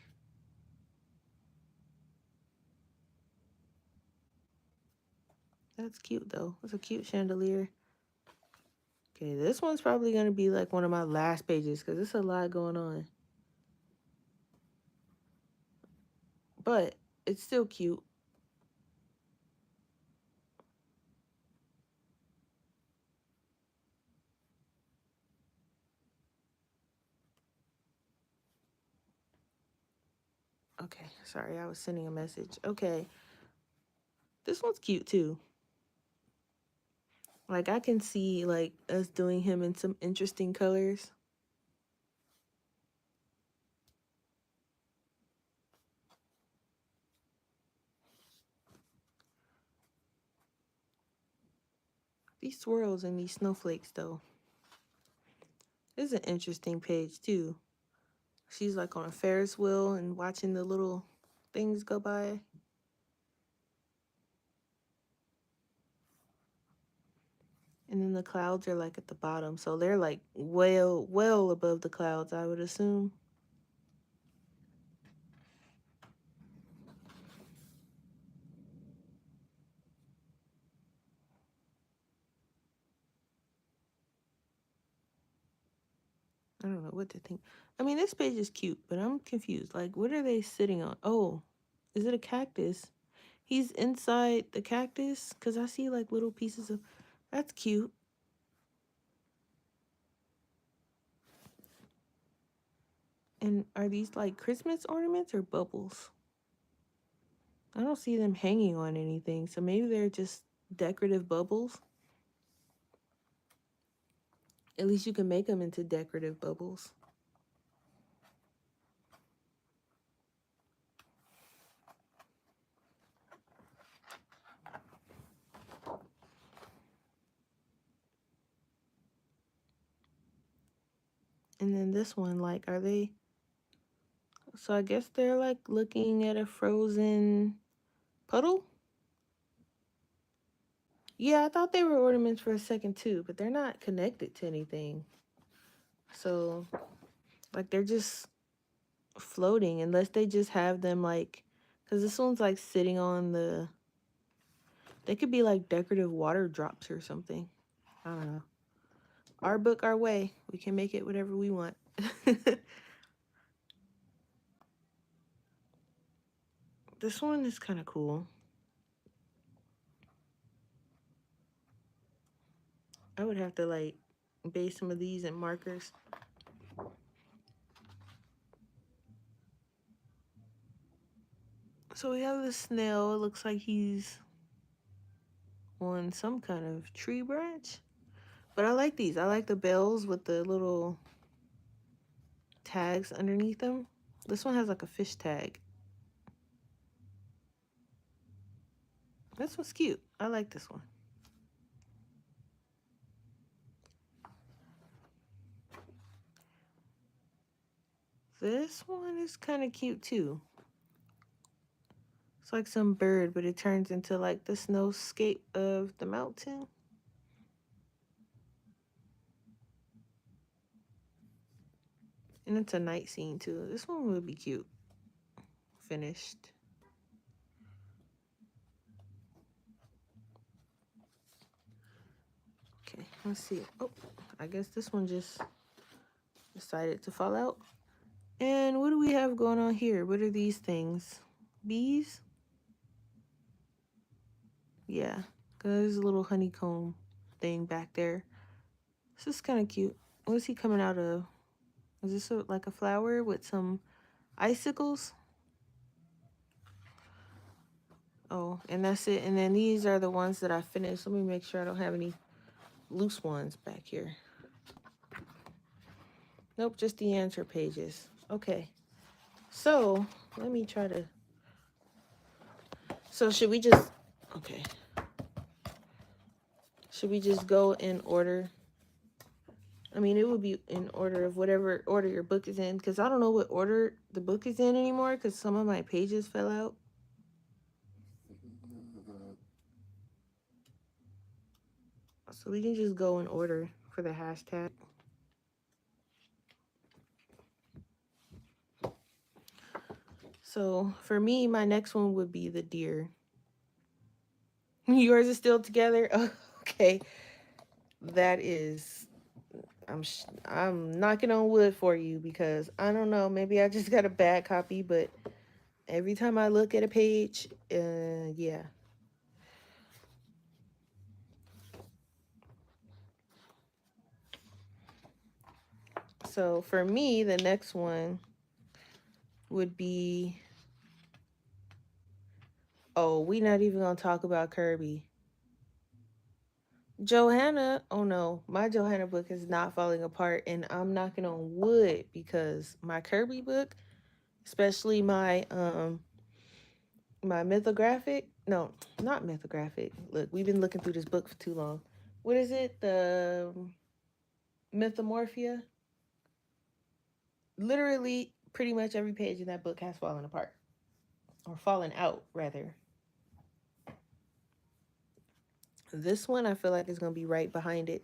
That's cute though. It's a cute chandelier. Okay, this one's probably gonna be like one of my last pages because there's a lot going on. But it's still cute. Okay, sorry, I was sending a message. Okay, this one's cute too. Like I can see like us doing him in some interesting colors. These swirls and these snowflakes though. This is an interesting page too. She's like on a Ferris wheel and watching the little things go by. And then the clouds are like at the bottom. So they're like well above the clouds, I would assume. I don't know what to think. I mean, this page is cute, but I'm confused. Like, what are they sitting on? Oh, is it a cactus? He's inside the cactus because I see like little pieces of. That's cute. And are these like Christmas ornaments or bubbles? I don't see them hanging on anything, so maybe they're just decorative bubbles. At least you can make them into decorative bubbles. And then this one, like, are they? So I guess they're like looking at a frozen puddle. Yeah, I thought they were ornaments for a second too, but they're not connected to anything. So, like, they're just floating unless they just have them like, because this one's like sitting on the. They could be like decorative water drops or something. I don't know. Our book, our way. We can make it whatever we want. This one is kind of cool. I would have to like base some of these in markers. So we have the snail. It looks like he's on some kind of tree branch. But I like these. I like the bells with the little tags underneath them. This one has like a fish tag. This one's cute. I like this one. This one is kind of cute too. It's like some bird, but it turns into like the snowscape of the mountain. And it's a night scene too. This one would be cute. Finished. Okay, let's see. Oh, I guess this one just decided to fall out. And what do we have going on here? What are these things? Bees? Yeah, there's a little honeycomb thing back there. This is kind of cute. What is he coming out of? Is this like a flower with some icicles? Oh, and that's it. And then these are the ones that I finished. Let me make sure I don't have any loose ones back here. Nope, just the answer pages. Okay. So let me try to. So should we just. Okay. Should we just go in order? I mean, it would be in order of whatever order your book is in, because I don't know what order the book is in anymore, because some of my pages fell out. So we can just go in order for the hashtag. So for me, my next one would be the deer. Yours is still together? Okay. That is I'm knocking on wood for you, because I don't know, maybe I just got a bad copy, but every time I look at a page, yeah. So for me, the next one would be, oh, we not even gonna talk about Kirby. Johanna, oh no, my Johanna book is not falling apart, and I'm knocking on wood, because my Kirby book, especially my mythographic, no, not mythographic. Look, we've been looking through this book for too long. What is it? The Mythomorphia? Literally, pretty much every page in that book has fallen apart, or fallen out, rather. This one, I feel like is gonna be right behind it.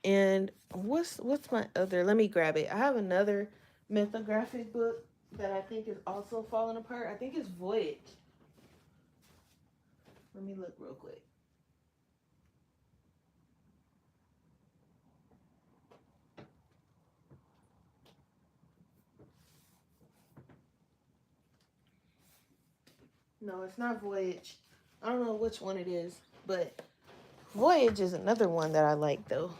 And what's my other? Let me grab it. I have another mythographic book that I think is also falling apart. I think it's Voyage. Let me look real quick. No, it's not Voyage. I don't know which one it is, but Voyage is another one that I like though.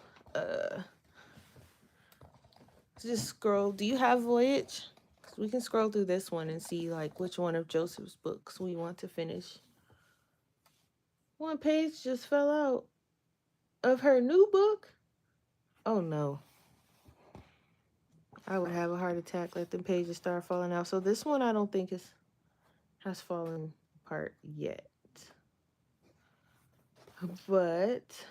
Just scroll. Do you have Voyage? 'Cause we can scroll through this one and see like which one of Joseph's books we want to finish. One page just fell out of her new book. Oh no. I would have a heart attack. Let the pages start falling out. So this one I don't think has fallen apart yet. But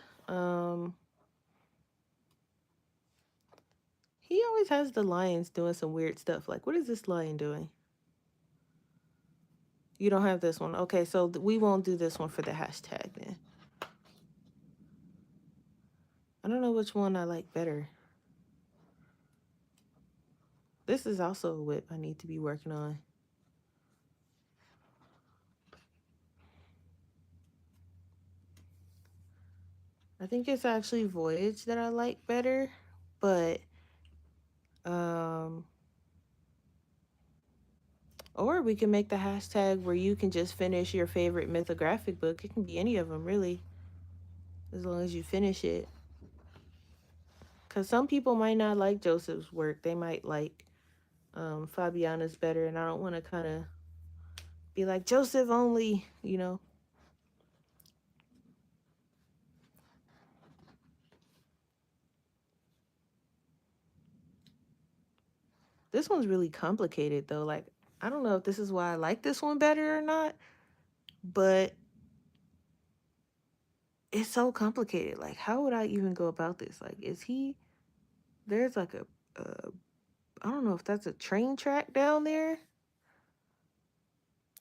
he always has the lions doing some weird stuff. Like, what is this lion doing? You don't have this one. Okay, so we won't do this one for the hashtag then. I don't know which one I like better. This is also a WIP I need to be working on. I think it's actually Voyage that I like better, but or we can make the hashtag where you can just finish your favorite mythographic book. It can be any of them, really, as long as you finish it. Because some people might not like Joseph's work. They might like Fabiana's better, and I don't want to kind of be like, Joseph only, you know. This one's really complicated, though. Like, I don't know if this is why I like this one better or not, but it's so complicated. Like, how would I even go about this? Like, there's like I don't know if that's a train track down there.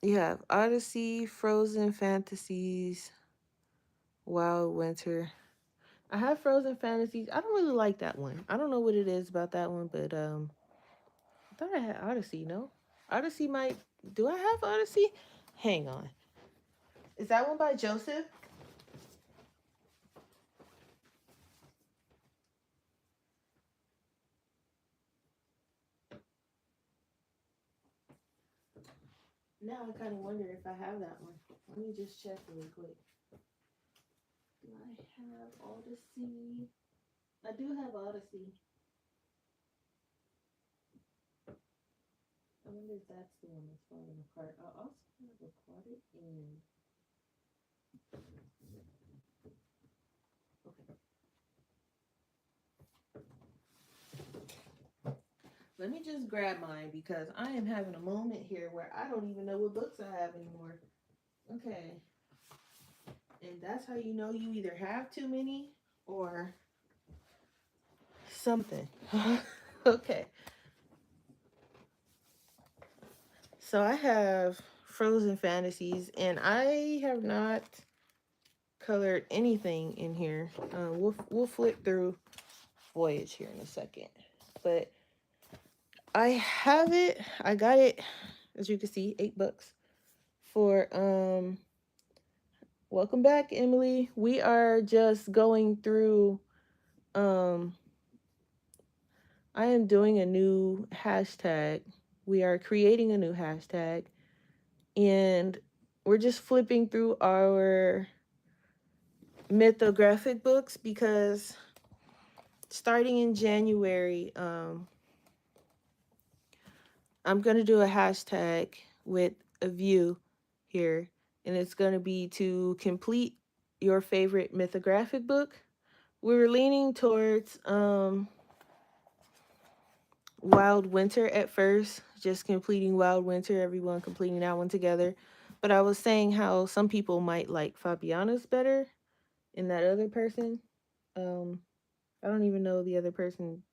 You have Odyssey, Frozen Fantasies, Wild Winter. I have Frozen Fantasies. I don't really like that one. I don't know what it is about that one, but I thought I had Odyssey, no? Odyssey might. Do I have Odyssey? Hang on. Is that one by Joseph? Now I kind of wonder if I have that one. Let me just check really quick. Do I have Odyssey? I do have Odyssey. I wonder if that's the one that's falling apart. I also have Aquatic and Let me just grab mine because I am having a moment here where I don't even know what books I have anymore. Okay. And that's how you know you either have too many or something. Okay. So I have Frozen Fantasies, and I have not colored anything in here. We'll flip through Voyage here in a second, but I have it. I got it, as you can see, $8 for Welcome back, Emily. We are just going through. Um, I am doing a new hashtag. We are creating a new hashtag, and we're just flipping through our mythographic books because starting in January, I'm going to do a hashtag with a view here, and it's going to be to complete your favorite mythographic book. We were leaning towards Wild Winter at first, just completing Wild Winter, everyone completing that one together. But I was saying how some people might like Fabiana's better and that other person. Um, I don't even know the other person.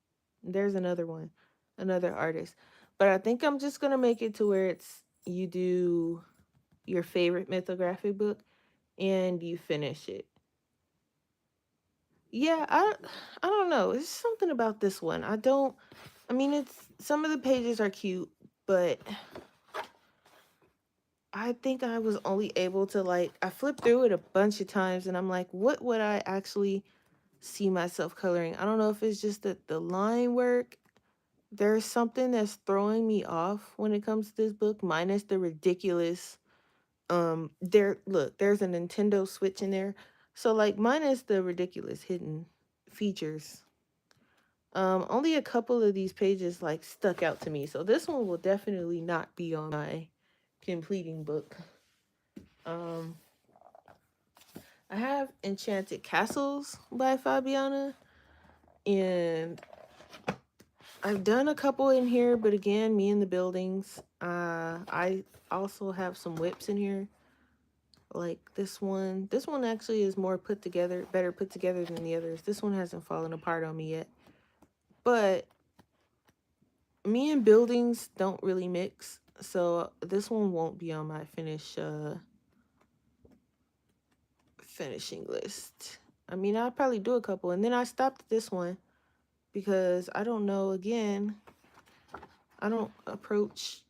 There's another one, another artist. But I think I'm just gonna make it to where it's you do your favorite mythographic book and you finish it. Yeah, I don't know. It's something about this one. I mean it's some of the pages are cute, but I think I was only able to like I flipped through it a bunch of times and I'm like, what would I actually see myself coloring? I don't know if it's just that the line work. There's something that's throwing me off when it comes to this book, minus the ridiculous there's a Nintendo Switch in there. So like minus the ridiculous hidden features. Only a couple of these pages like stuck out to me. So this one will definitely not be on my completing book. Um I have Enchanted Castles by Fabiana, and I've done a couple in here, but again, me and the buildings. I also have some whips in here, like this one. This one actually is more put together, better put together than the others. This one hasn't fallen apart on me yet. But me and buildings don't really mix, so this one won't be on my finishing list. I mean, I'll probably do a couple, and then I stopped at this one because I don't know, again, I don't approach,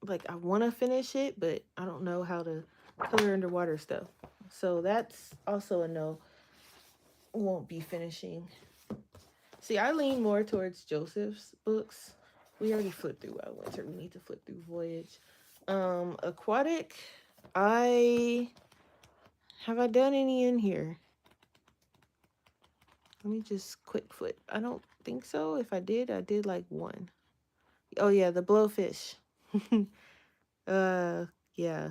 like, I want to finish it, but I don't know how to color underwater stuff. So that's also a no. Won't be finishing. See, I lean more towards Joseph's books. We already flipped through Wild Winter. We need to flip through Voyage. Aquatic. I have I done any in here? Let me just quick flip. I don't think so. If I did like one. Oh yeah, the blowfish. uh yeah.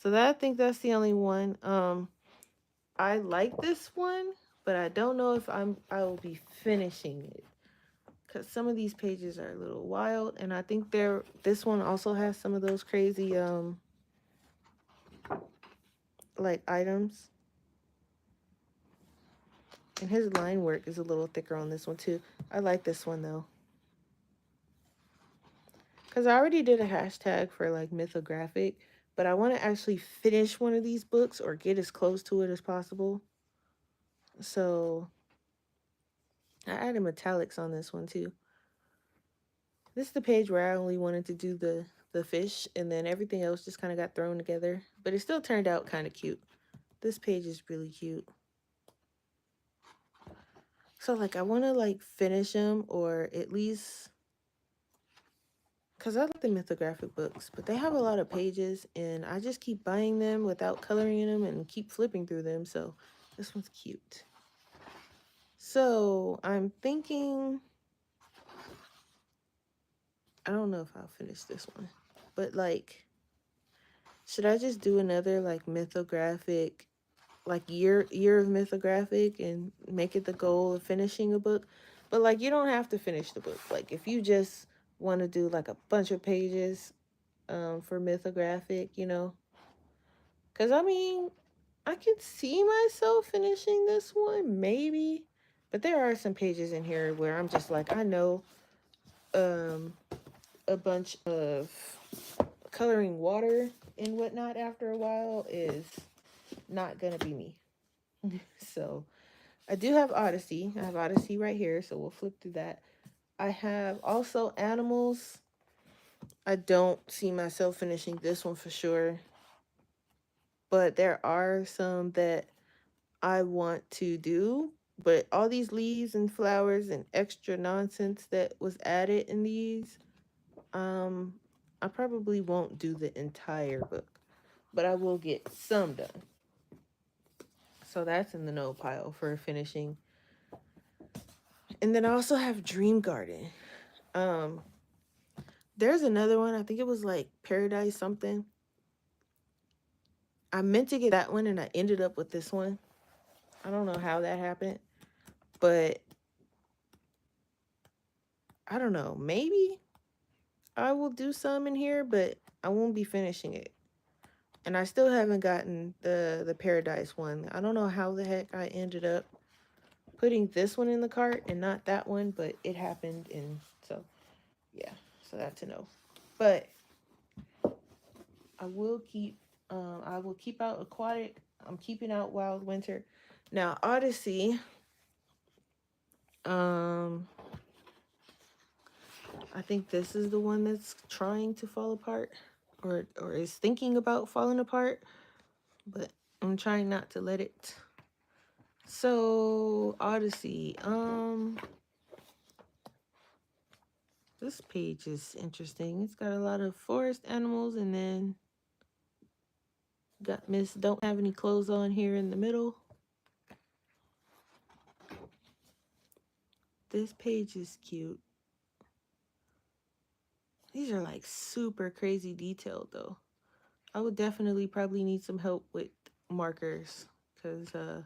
So that I think that's the only one. I like this one, but I don't know if I will be finishing it. Cause some of these pages are a little wild, and I think this one also has some of those crazy like items. And his line work is a little thicker on this one too. I like this one though. Cause I already did a hashtag for like mythographic, but I want to actually finish one of these books or get as close to it as possible. So I added metallics on this one too. This is the page where I only wanted to do the fish, and then everything else just kind of got thrown together. But it still turned out kind of cute. This page is really cute. So like I want to like finish them, or at least, because I like the mythographic books, but they have a lot of pages and I just keep buying them without coloring in them and keep flipping through them. So this one's cute. So I'm thinking, I don't know if I'll finish this one, but like, should I just do another like mythographic, like year of mythographic, and make it the goal of finishing a book? But like, you don't have to finish the book. Like, if you just want to do like a bunch of pages for mythographic, you know, because I mean, I could see myself finishing this one, maybe. But there are some pages in here where I'm just like, I know um, a bunch of coloring water and whatnot after a while is not going to be me. So I do have Odyssey. I have Odyssey right here, so we'll flip through that. I have also Animals. I don't see myself finishing this one for sure. But there are some that I want to do. But all these leaves and flowers and extra nonsense that was added in these, um, I probably won't do the entire book. But I will get some done. So that's in the no pile for finishing. And then I also have Dream Garden. Um, there's another one. I think it was like Paradise something. I meant to get that one and I ended up with this one. I don't know how that happened, but I don't know. Maybe I will do some in here, but I won't be finishing it. And I still haven't gotten the Paradise one. I don't know how the heck I ended up putting this one in the cart and not that one, but it happened, and so yeah, so that's a no. But I will keep out Aquatic. I'm keeping out Wild Winter. Now Odyssey, um I think this is the one that's trying to fall apart, or is thinking about falling apart, but I'm trying not to let it. So Odyssey, this page is interesting. It's got a lot of forest animals, and then got Miss Don't Have Any Clothes On here in the middle. This page is cute. These are like super crazy detailed though. I would definitely probably need some help with markers, because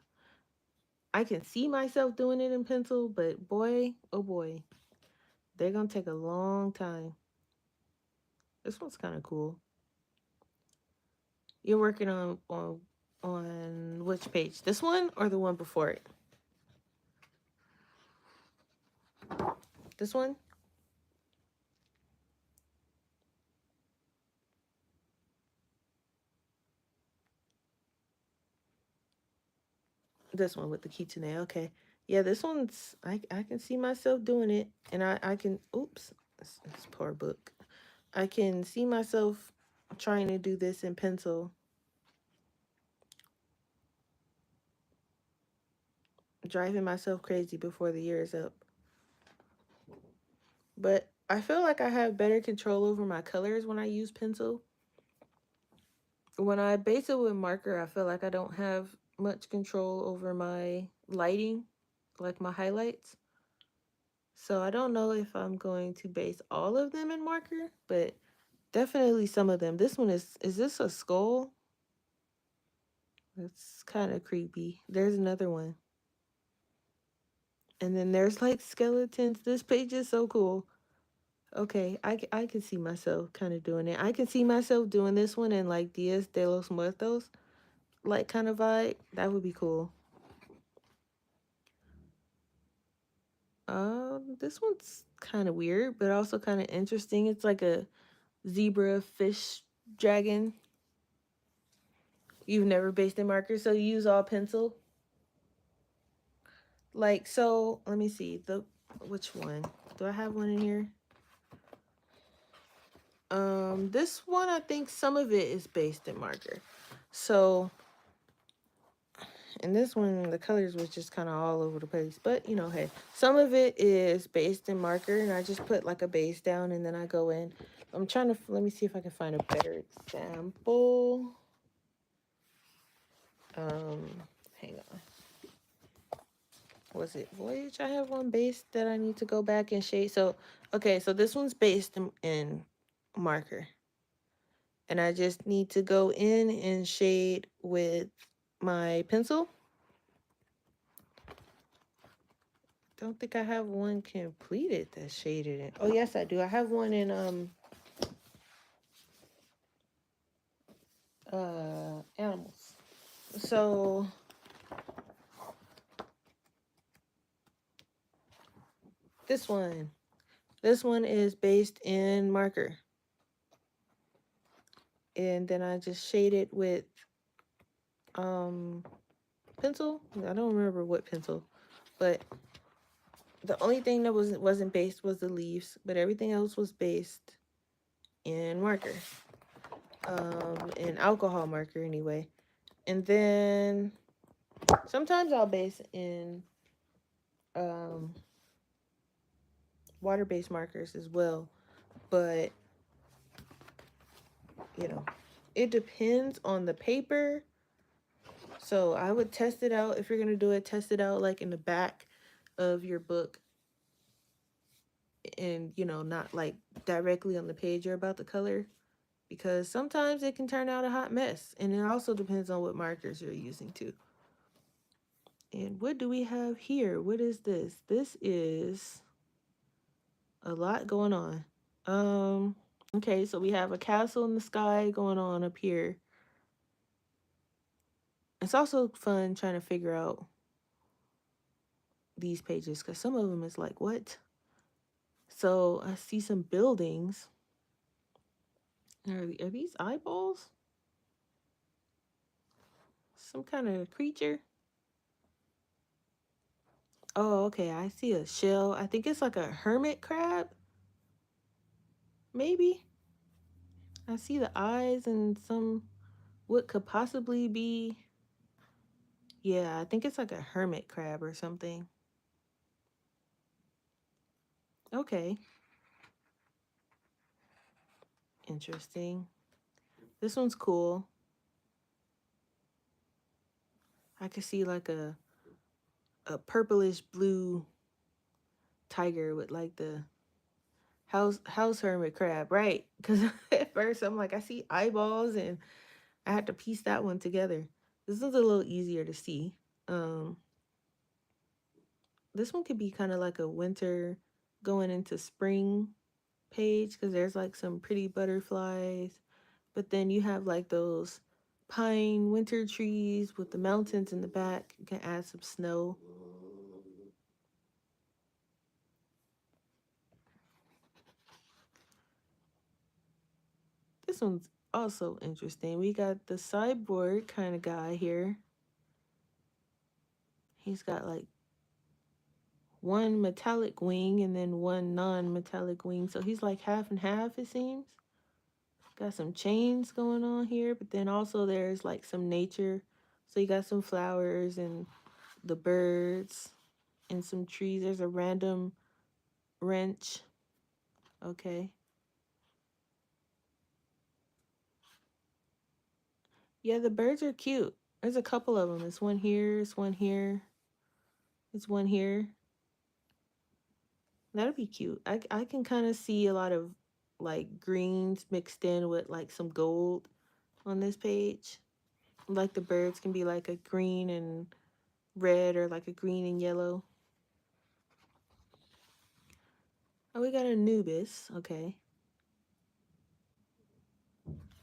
I can see myself doing it in pencil, but boy, oh boy, they're gonna take a long time. This one's kind of cool. You're working on which page? This one or the one before it? This one? This one with the kitsune. Okay. Yeah, this one's I can see myself doing it, and I can oops, this poor book. I can see myself trying to do this in pencil, driving myself crazy before the year is up. But I feel like I have better control over my colors when I use pencil. When I base it with marker, I feel like I don't have much control over my lighting, like my highlights. So I don't know if I'm going to base all of them in marker, but definitely some of them. This one is this a skull? That's kind of creepy. There's another one. And then there's like skeletons. This page is so cool. Okay, I can see myself kind of doing it. I can see myself doing this one in like Dias de los Muertos, like kind of vibe. That would be cool. This one's kind of weird, but also kind of interesting. It's like a zebra fish dragon. You've never based in marker, so you use all pencil. Like, so let me see which one. Do I have one in here? This one, I think some of it is based in marker. So, and this one, the colors was just kind of all over the place. But, you know, hey, some of it is based in marker, and I just put like a base down, and then I go in. I'm trying to, let me see if I can find a better example. Hang on. Was it Voyage? I have one based that I need to go back and shade. So, okay, so this one's based in marker. And I just need to go in and shade with my pencil. Don't think I have one completed that's shaded in. Oh, yes, I do. I have one in animals. So this one. This one is based in marker. And then I just shade it with pencil. I don't remember what pencil, but the only thing that wasn't based was the leaves, but everything else was based in marker. In alcohol marker anyway. And then sometimes I'll base in water-based markers as well, but you know, it depends on the paper. So I would test it out. If you're gonna do it, test it out like in the back of your book, and not like directly on the page you're about to color, because sometimes it can turn out a hot mess, and it also depends on what markers you're using too. And what do we have here? What is this? This is a lot going on. Okay, so we have a castle in the sky going on up here. It's also fun trying to figure out these pages because some of them is like, what? So I see some buildings. Are these eyeballs? Some kind of creature? Oh, okay. I see a shell. I think it's like a hermit crab. Maybe. I see the eyes and some what could possibly be. Yeah, I think it's like a hermit crab or something. Okay. Interesting. This one's cool. I could see like a purplish blue tiger with like the house hermit crab, right? Because at first I'm like, I see eyeballs and I had to piece that one together. This one's a little easier to see. Um, this one could be kind of like a winter going into spring page because there's like some pretty butterflies, but then you have like those pine winter trees with the mountains in the back. You can add some snow. This one's also interesting. We got the cyborg kind of guy here. He's got like one metallic wing and then one non-metallic wing. So he's like half and half, it seems. Got some chains going on here, but then also there's like some nature. So you got some flowers and the birds and some trees. There's a random wrench. Okay. Yeah, the birds are cute. There's a couple of them. It's one here, it's one here, it's one here. That'd be cute. I can kind of see a lot of like greens mixed in with like some gold on this page. Like the birds can be like a green and red or like a green and yellow. Oh, we got Anubis. Okay.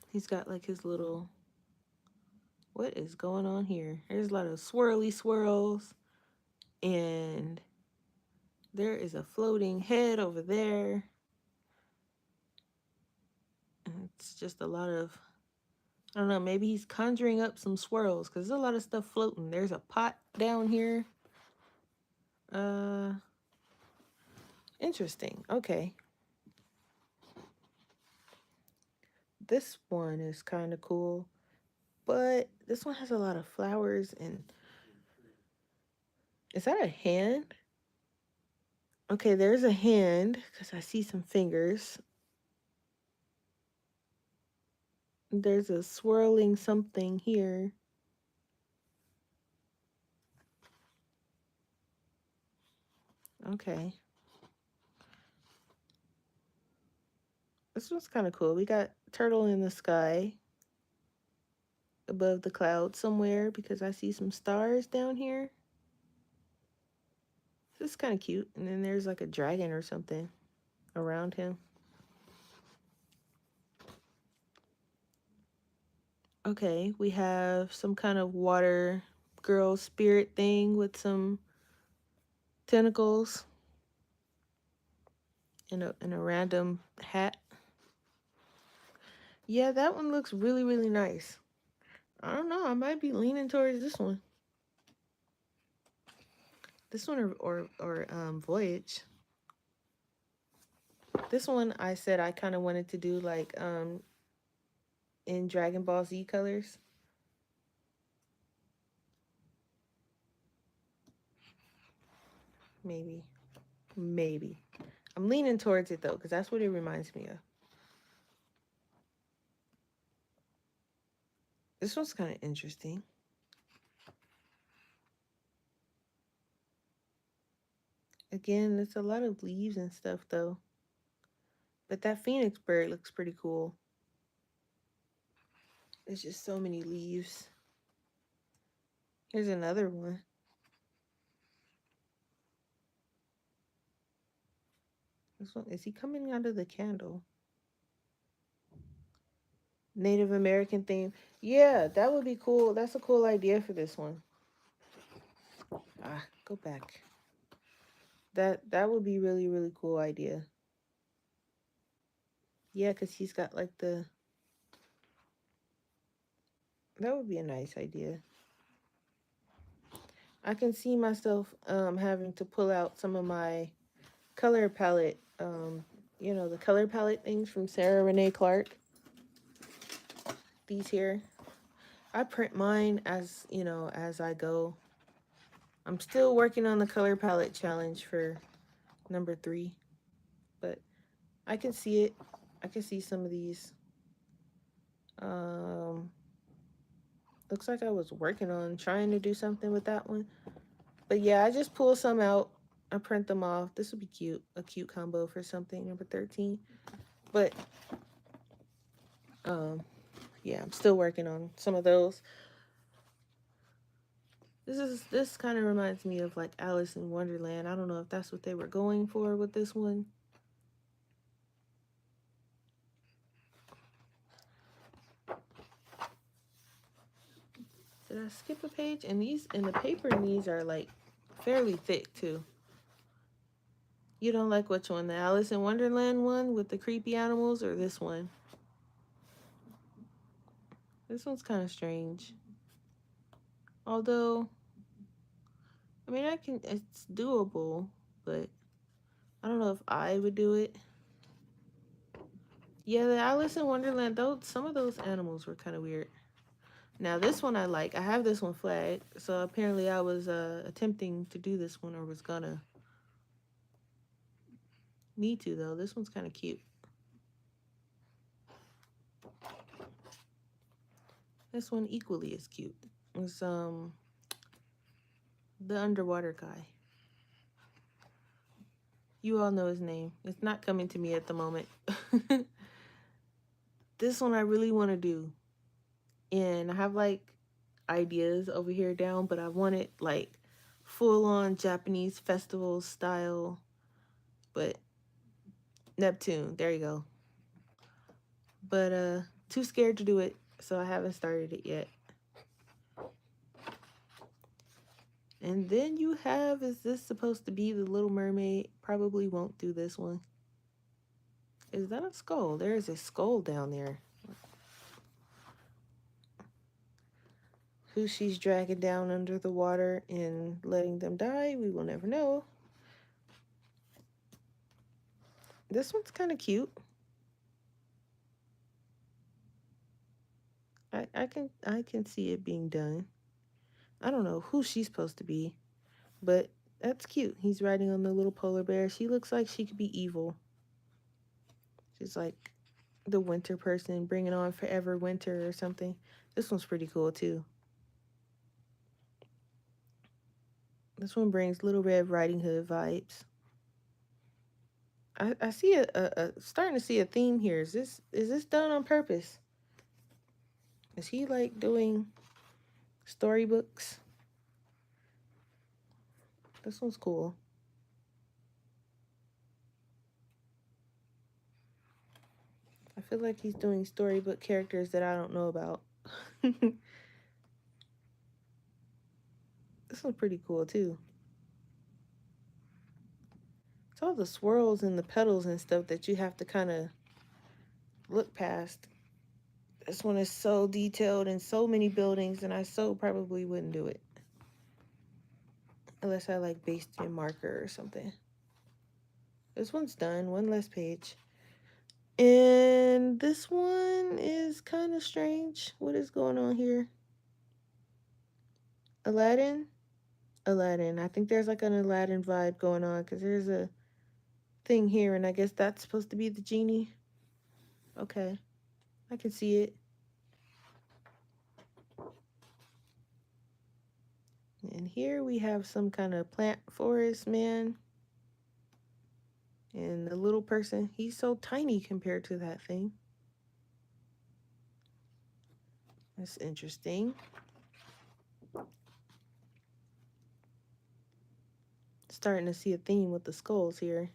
He's got like his little. What is going on here? There's a lot of swirly swirls. And there is a floating head over there. And it's just a lot of. I don't know. Maybe he's conjuring up some swirls because there's a lot of stuff floating. There's a pot down here. Uh. Interesting. Okay. This one is kind of cool. But this one has a lot of flowers and is that a hand? Okay, there's a hand because I see some fingers. There's a swirling something here. Okay. This one's kind of cool. We got turtle in the sky above the clouds somewhere because I see some stars down here. This is kind of cute. And then there's like a dragon or something around him. Okay, we have some kind of water girl spirit thing with some tentacles and a random hat. Yeah, that one looks really, really nice. I don't know. I might be leaning towards this one. This one or Voyage. This one I said I kind of wanted to do like in Dragon Ball Z colors. Maybe. Maybe. I'm leaning towards it though, because that's what it reminds me of. This one's kind of interesting. Again, it's a lot of leaves and stuff though. But that phoenix bird looks pretty cool. There's just so many leaves. Here's another one. This one, is he coming out of the candle? Native American theme. Yeah, that would be cool. That's a cool idea for this one. Go back. That would be really, really cool idea. Yeah, because he's got like the... That would be a nice idea. I can see myself having to pull out some of my color palette, the color palette things from Sarah Renee Clark. These here. I print mine as I go. I'm still working on the color palette challenge for number 3, but I can see it. I can see some of these. Looks like I was working on trying to do something with that one. But yeah, I just pull some out. I print them off. This would be cute. A cute combo for something, number 13. But, yeah, I'm still working on some of those. This kind of reminds me of like Alice in Wonderland. I don't know if that's what they were going for with this one. Did I skip a page? And the paper in these are like fairly thick too. You don't like which one? The Alice in Wonderland one with the creepy animals, or this one? This one's kind of strange. Although, I mean, it's doable, but I don't know if I would do it. Yeah, the Alice in Wonderland, some of those animals were kind of weird. Now, this one I like. I have this one flagged, so apparently I was attempting to do this one, or was gonna. Me too, though. This one's kind of cute. This one equally is cute. It's the underwater guy. You all know his name. It's not coming to me at the moment. This one I really want to do. And I have like ideas over here down, but I want it like full on Japanese festival style. But Neptune, there you go. But too scared to do it, so I haven't started it yet. And then you have, is this supposed to be the Little Mermaid? Probably won't do this one. Is that a skull? There is a skull down there. Who she's dragging down under the water and letting them die, we will never know. This one's kind of cute. I can see it being done. I don't know who she's supposed to be, but that's cute. He's riding on the little polar bear. She looks like she could be evil. She's like the winter person, bringing on forever winter or something. This one's pretty cool too. This one brings Little Red Riding Hood vibes. I see a starting to see a theme here. Is this done on purpose? Is he like doing storybooks? This one's cool. feel like he's doing storybook characters that I don't know about. This one's pretty cool too. It's all the swirls and the petals and stuff that you have to kind of look past. This one is so detailed in so many buildings, and I so probably wouldn't do it. Unless I like based in marker or something. This one's done, one less page. And this one is kind of strange. What is going on here? Aladdin? Aladdin. I think there's like an Aladdin vibe going on because there's a thing here, and I guess that's supposed to be the genie. Okay, I can see it. And here we have some kind of plant forest man. And the little person, he's so tiny compared to that thing. That's interesting. Starting to see a theme with the skulls here.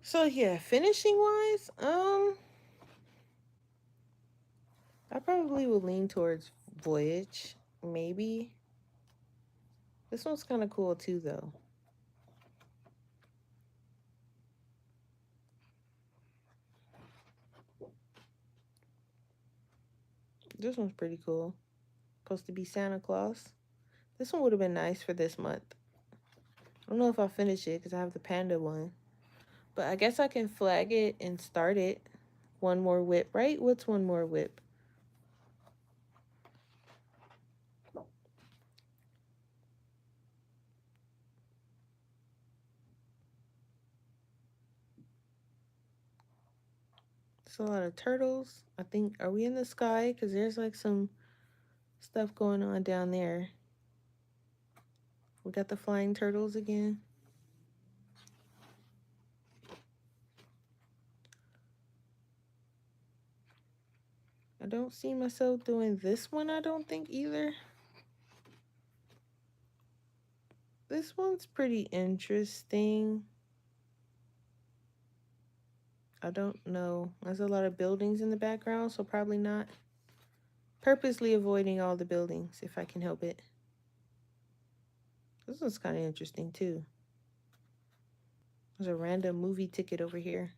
So yeah, finishing wise, I probably would lean towards Voyage, maybe. This one's kind of cool too, though. This one's pretty cool. Supposed to be Santa Claus. This one would have been nice for this month. I don't know if I'll finish it because I have the panda one. But I guess I can flag it and start it. One more whip, right? What's one more whip? It's a lot of turtles. I think, are we in the sky? Because there's like some stuff going on down there. We got the flying turtles again. I don't see myself doing this one, I don't think either. This one's pretty interesting. I don't know. There's a lot of buildings in the background, so probably not. Purposely avoiding all the buildings if I can help it. This one's kind of interesting too. There's a random movie ticket over here.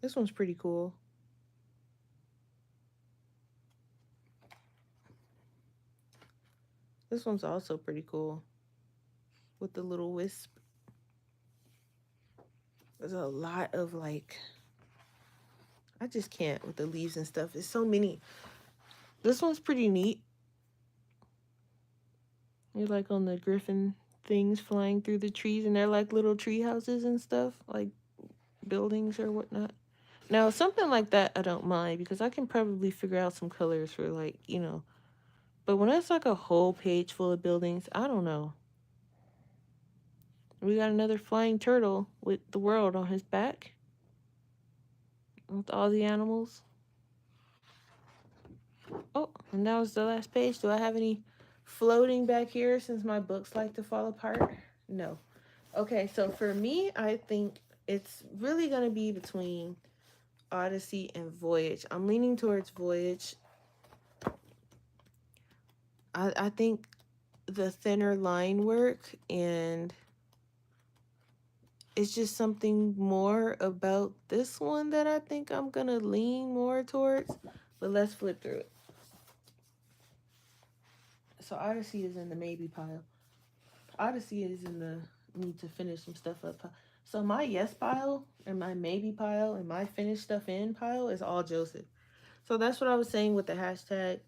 This one's pretty cool. This one's also pretty cool. With the little wisp. There's a lot of like, I just can't with the leaves and stuff. It's so many. This one's pretty neat. You're like on the griffin things flying through the trees, and they're like little tree houses and stuff, like buildings or whatnot. Now, something like that, I don't mind because I can probably figure out some colors for like, you know. But when it's like a whole page full of buildings, I don't know. We got another flying turtle with the world on his back. With all the animals. Oh, and that was the last page. Do I have any floating back here since my books like to fall apart? No. Okay, so for me, I think it's really going to be between Odyssey and Voyage. I'm leaning towards Voyage. I think the thinner line work, and it's just something more about this one that I think I'm going to lean more towards. But let's flip through it. So Odyssey is in the maybe pile. Odyssey is in the need to finish some stuff up pile. So my yes pile and my maybe pile and my finish stuff in pile is all Joseph. So that's what I was saying with the hashtag.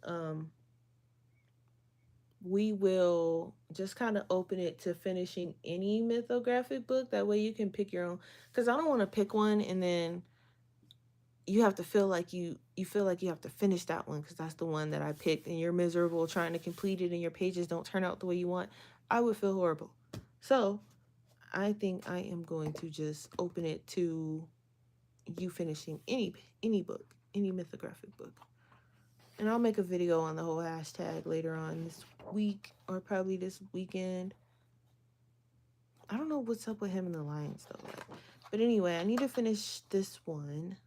We will just kind of open it to finishing any mythographic book. That way you can pick your own. Because I don't want to pick one and then you have to feel like you feel like you have to finish that one because that's the one that I picked and you're miserable trying to complete it and your pages don't turn out the way you want. I would feel horrible. So I think I am going to just open it to you finishing any book, any mythographic book. And I'll make a video on the whole hashtag later on this week or probably this weekend. I don't know what's up with him and the lions though. But anyway, I need to finish this one.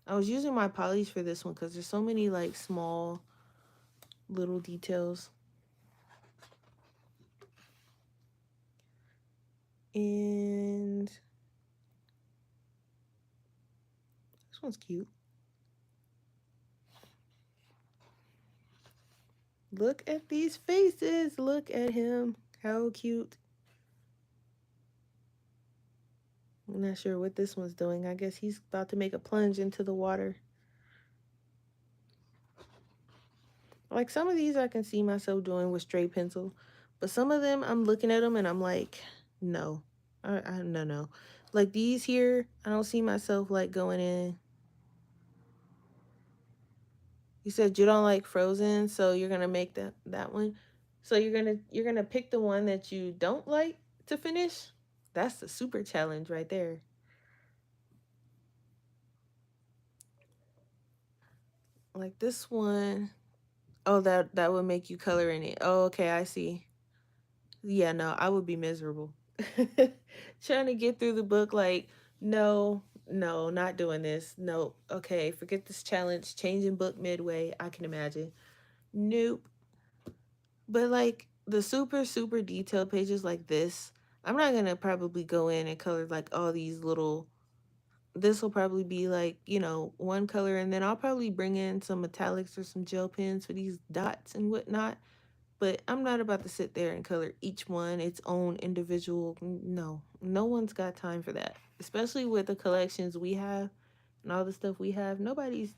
I was using my polys for this one because there's so many like small little details. And this one's cute. Look at these faces. Look at him. How cute. I'm not sure what this one's doing. I guess he's about to make a plunge into the water. Like some of these I can see myself doing with straight pencil. But some of them I'm looking at them and I'm like, no. No. Like these here, I don't see myself like going in. You said you don't like Frozen, so you're gonna make that one. So you're gonna pick the one that you don't like to finish. That's the super challenge right there. Like this one, oh that would make you color in it. Oh, okay, I see. Yeah, no, I would be miserable. Trying to get through the book like, no, no, not doing this. No, okay, forget this challenge. Changing book midway. I can imagine. Nope. But like the super detailed pages like this, I'm not gonna probably go in and color like all these little. This will probably be like, one color, and then I'll probably bring in some metallics or some gel pens for these dots and whatnot. But I'm not about to sit there and color each one its own individual. No, no one's got time for that. Especially with the collections we have and all the stuff we have. Nobody's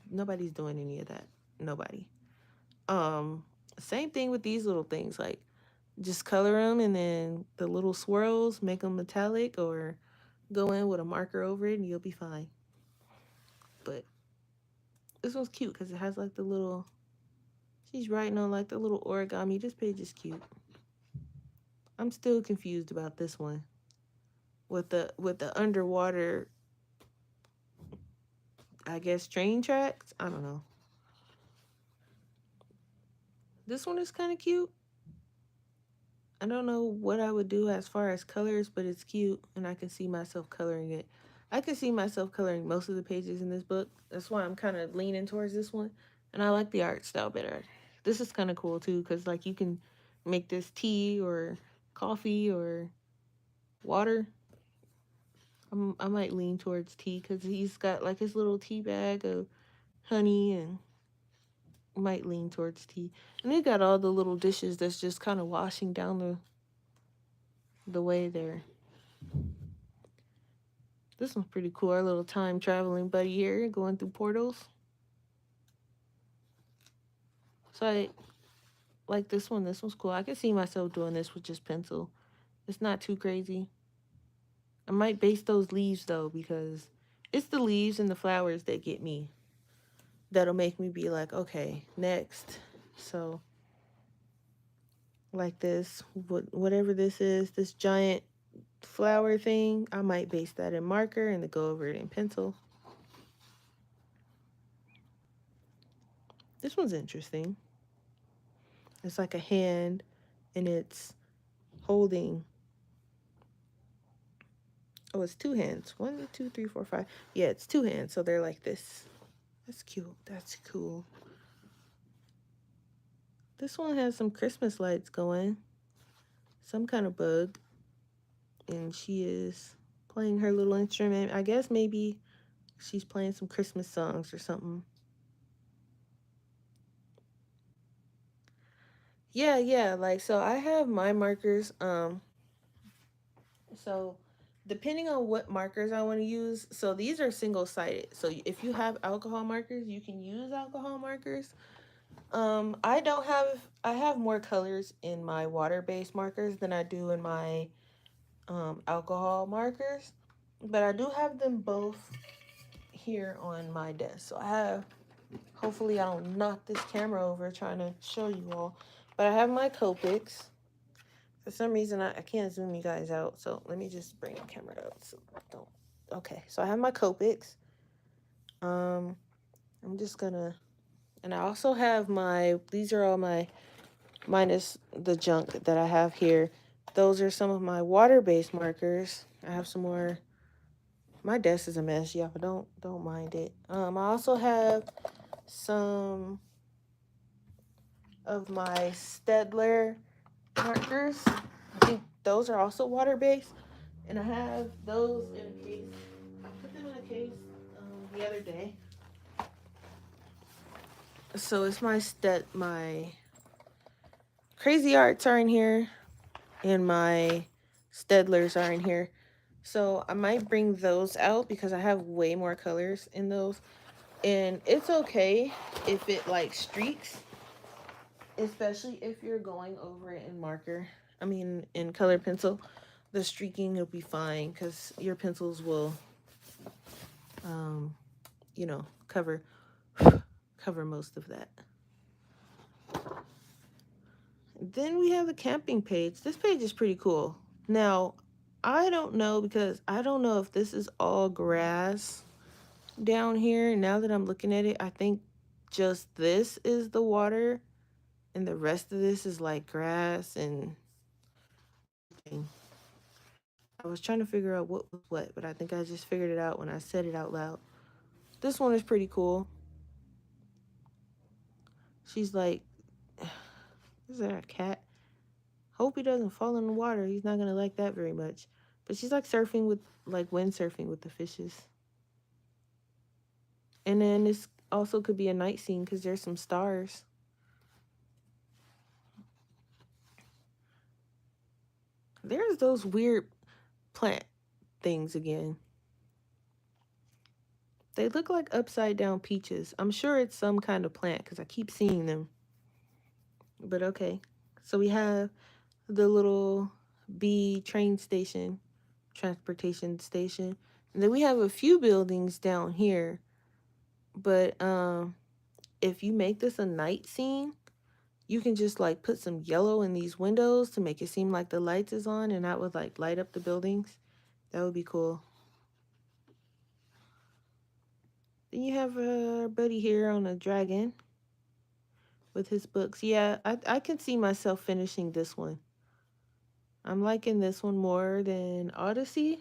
doing any of that. Nobody. Um, Same thing with these little things. Like just color them and then the little swirls make them metallic or go in with a marker over it and you'll be fine. But this one's cute because it has like the little. She's writing on like the little origami. This page is cute. I'm still confused about this one with the underwater. I guess train tracks. I don't know. This one is kind of cute. I don't know what I would do as far as colors, but it's cute, and I can see myself coloring it. I can see myself coloring most of the pages in this book. That's why I'm kind of leaning towards this one, and I like the art style better. This is kind of cool too, cause like you can make this tea or coffee or water. I might lean towards tea because he's got like his little tea bag of honey and might lean towards tea. And they got all the little dishes that's just kind of washing down the way there. This one's pretty cool. Our little time traveling buddy here going through portals. So I like this one. This one's cool. I can see myself doing this with just pencil. It's not too crazy. I might base those leaves though because it's the leaves and the flowers that get me. That'll make me be like, okay, next. So like this, whatever this is, this giant flower thing, I might base that in marker and then go over it in pencil. This one's interesting. It's like a hand and it's holding. Oh, it's two hands. 1, 2, 3, 4, 5. Yeah, it's two hands. So they're like this. That's cute. That's cool. This one has some Christmas lights going. Some kind of bug. And she is playing her little instrument. I guess maybe she's playing some Christmas songs or something. Yeah. Like, so I have my markers. So depending on what markers I want to use, so these are single sided. So if you have alcohol markers, you can use alcohol markers. I have more colors in my water-based markers than I do in my alcohol markers, but I do have them both here on my desk. So I have, hopefully I don't knock this camera over trying to show you all, but I have my Copics. For some reason, I can't zoom you guys out, so let me just bring the camera out. So don't. Okay, so I have my Copics. I'm just gonna, and I also have these are all my, minus the junk that I have here. those are some of my water-based markers. I have some more. My desk is a mess, y'all. Don't mind it. I also have some of my Stedler markers. I think those are also water-based, and I have those in a case. I put them in a case the other day. So it's my crazy arts are in here, and my Stedlers are in here. So I might bring those out because I have way more colors in those. And it's okay if it like streaks, especially if you're going over it in marker. I mean, in color pencil, the streaking will be fine because your pencils will, um, cover cover most of that. Then we have the camping page. This page is pretty cool. Now, I don't know because I don't know if this is all grass down here. Now that I'm looking at it, I think just this is the water and the rest of this is like grass and thing. I was trying to figure out what was what, but I think I just figured it out when I said it out loud. This one is pretty cool. She's like, is that a cat? Hope he doesn't fall in the water. He's not gonna like that very much. But she's like surfing with, like windsurfing with the fishes. And then this also could be a night scene because there's some stars. There's those weird plant things again. They look like upside down peaches. I'm sure it's some kind of plant because I keep seeing them. But okay. So we have the little B train station, transportation station. And then we have a few buildings down here. But if you make this a night scene, you can just like put some yellow in these windows to make it seem like the lights is on and that would like light up the buildings. That would be cool. Then you have our buddy here on a dragon with his books. Yeah, I can see myself finishing this one. I'm liking this one more than Odyssey.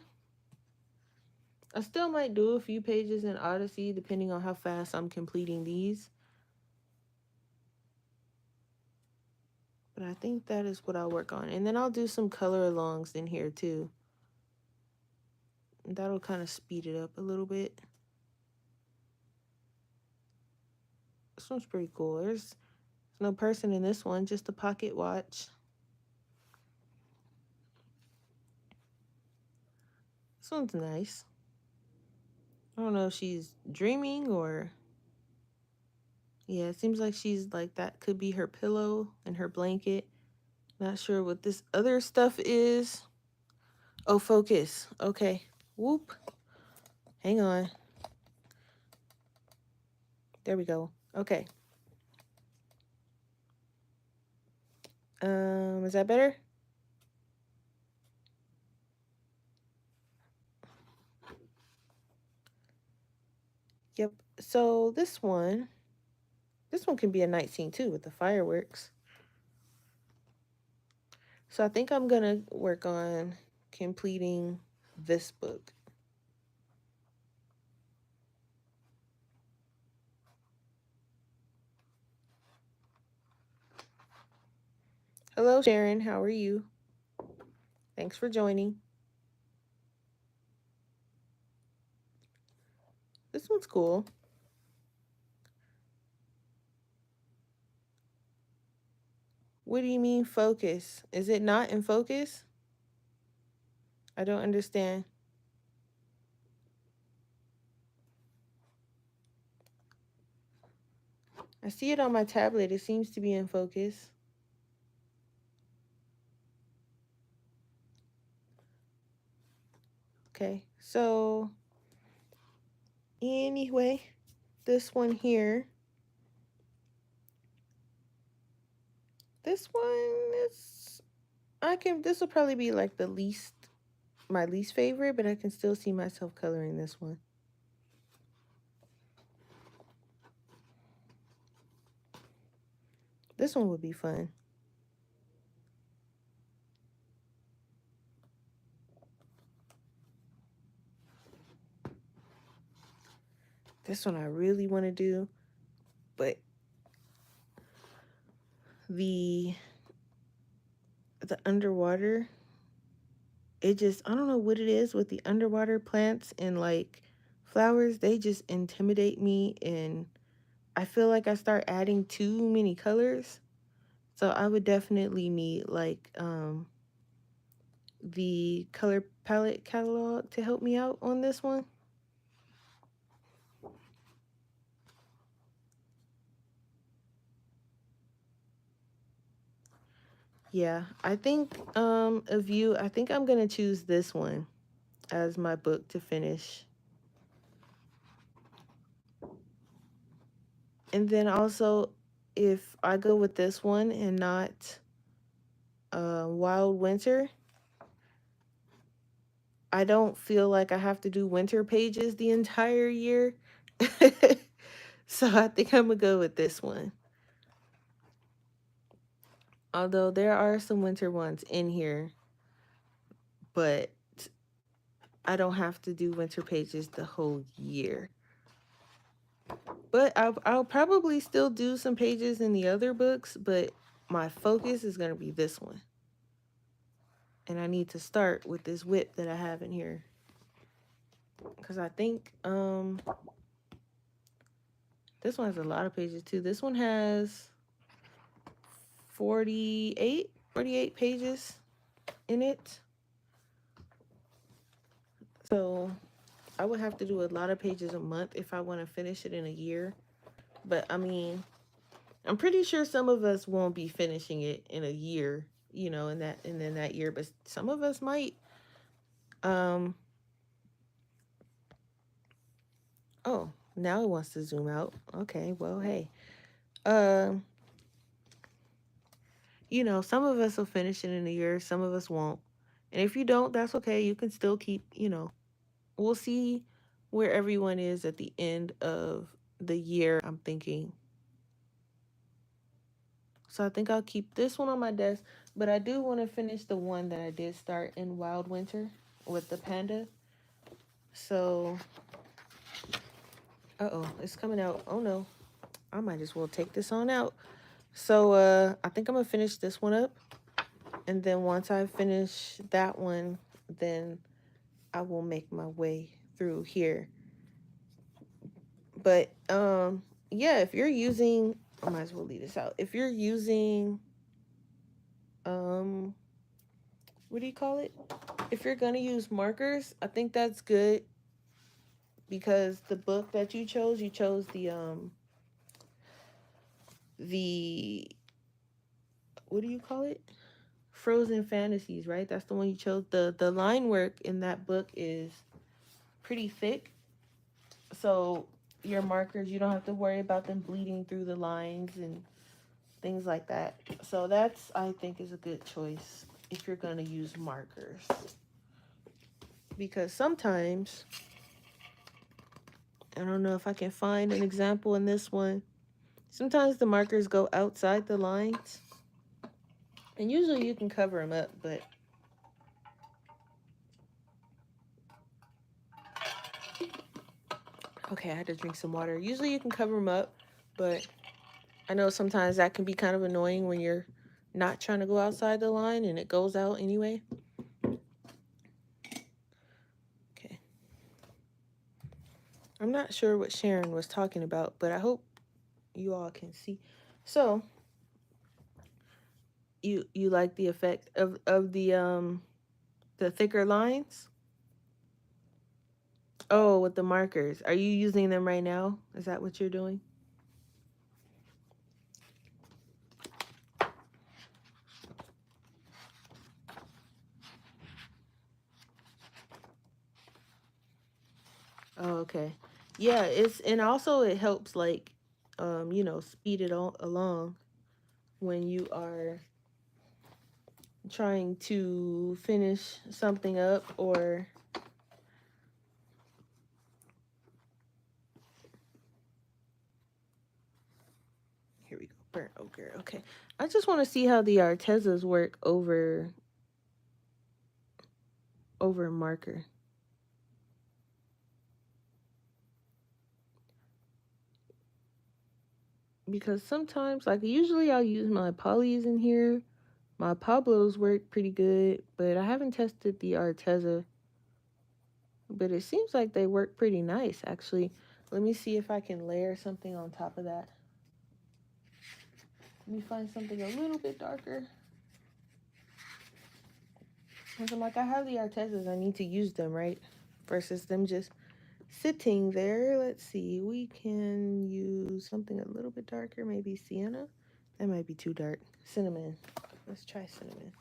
I still might do a few pages in Odyssey depending on how fast I'm completing these. But I think that is what I'll work on. And then I'll do some color alongs in here too. That'll kind of speed it up a little bit. This one's pretty cool. There's no person in this one, just a pocket watch. This one's nice. I don't know if she's dreaming or... Yeah, it seems like she's like, that could be her pillow and her blanket. Not sure what this other stuff is. Oh, focus. Okay. Whoop. Hang on. There we go. Okay. Is that better? Yep. So this one can be a night scene too with the fireworks. So I think I'm gonna work on completing this book. Hello, Sharon. How are you? Thanks for joining. This one's cool. What do you mean focus? Is it not in focus? I don't understand. I see it on my tablet. It seems to be in focus. Okay, so anyway, this one here. This one is, this will probably be like my least favorite, but I can still see myself coloring this one. This one would be fun. This one I really want to do, but the underwater, it just, I don't know what it is with the underwater plants and like flowers. They just intimidate me, and I feel like I start adding too many colors. So I would definitely need like the color palette catalog to help me out on this one. Yeah, I think of you, I think I'm gonna choose this one as my book to finish. And then also, if I go with this one and not Wild Winter, I don't feel like I have to do winter pages the entire year. So I think I'm gonna go with this one. Although there are some winter ones in here, but I don't have to do winter pages the whole year. But I'll probably still do some pages in the other books, but my focus is going to be this one. And I need to start with this WIP that I have in here. Because I think this one has a lot of pages too. This one has 48 pages in it. So I would have to do a lot of pages a month if I want to finish it in a year. But I mean, I'm pretty sure some of us won't be finishing it in a year, you know, in that year, but some of us might. Um oh, now it wants to zoom out. Okay, well, hey. Um you know, some of us will finish it in a year, some of us won't. And if you don't, that's okay. You can still keep, you know. We'll see where everyone is at the end of the year, I'm thinking. So I think I'll keep this one on my desk, but I do want to finish the one that I did start in Wild Winter with the panda. So, uh-oh, it's coming out. Oh no, I might as well take this on out. So, I think I'm gonna finish this one up, and then once I finish that one, then I will make my way through here. But, yeah, if you're using, I might as well leave this out. If you're using, um, what do you call it? If you're gonna use markers, I think that's good because the book that you chose the what do you call it? Frozen Fantasies, right? That's the one you chose. The line work in that book is pretty thick. So your markers, you don't have to worry about them bleeding through the lines and things like that. So that's, I think, is a good choice if you're going to use markers. Because sometimes, I don't know if I can find an example in this one. Sometimes the markers go outside the lines. And usually you can cover them up, but okay, I had to drink some water. Usually you can cover them up, but I know sometimes that can be kind of annoying when you're not trying to go outside the line and it goes out anyway. Okay. I'm not sure what Sharon was talking about, but I hope you all can see. So, you like the effect of the thicker lines? Oh, with the markers. Are you using them right now? Is that what you're doing? Oh, okay. Yeah, it's, and also it helps like you know, speed it all along when you are trying to finish something up, or here we go, burnt ochre. Okay, I just want to see how the Artezas work over marker. because sometimes, like usually I'll use my polys in here. My Pablos work pretty good, but I haven't tested the Arteza, but it seems like they work pretty nice actually. Let me see if I can layer something on top of that. Let me find something a little bit darker. Because I'm like, I have the Artezas, I need to use them, right? Versus them just sitting there. Let's see, we can use something a little bit darker, maybe sienna. That might be too dark. Cinnamon. Let's try cinnamon.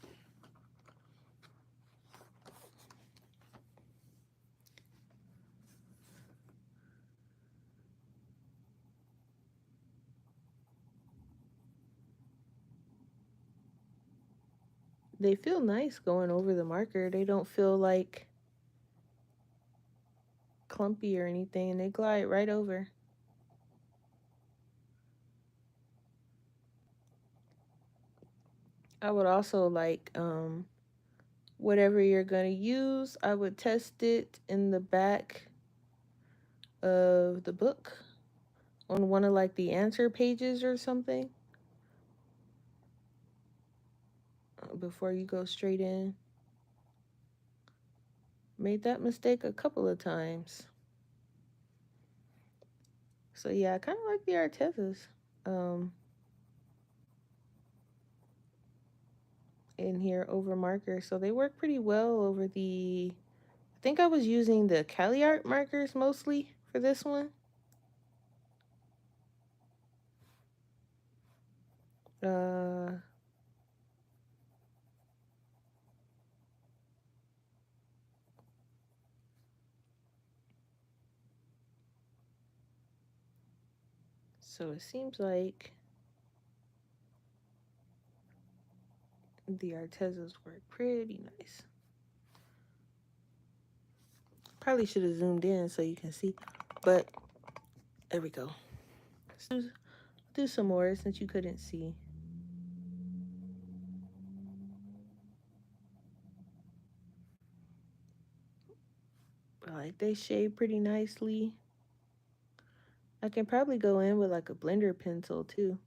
They feel nice going over the marker. They don't feel like clumpy or anything, and they glide right over. I would also like whatever you're gonna use, I would test it in the back of the book on one of like the answer pages or something before you go straight in. Made that mistake a couple of times. So yeah, I kind of like the Artezas in here over marker. So they work pretty well over the, I think I was using the Cali Art markers mostly for this one. Uh, so it seems like the Artezas work pretty nice. Probably should have zoomed in so you can see, but there we go. Let's do some more since you couldn't see. But like they shade pretty nicely. I can probably go in with like a blender pencil too,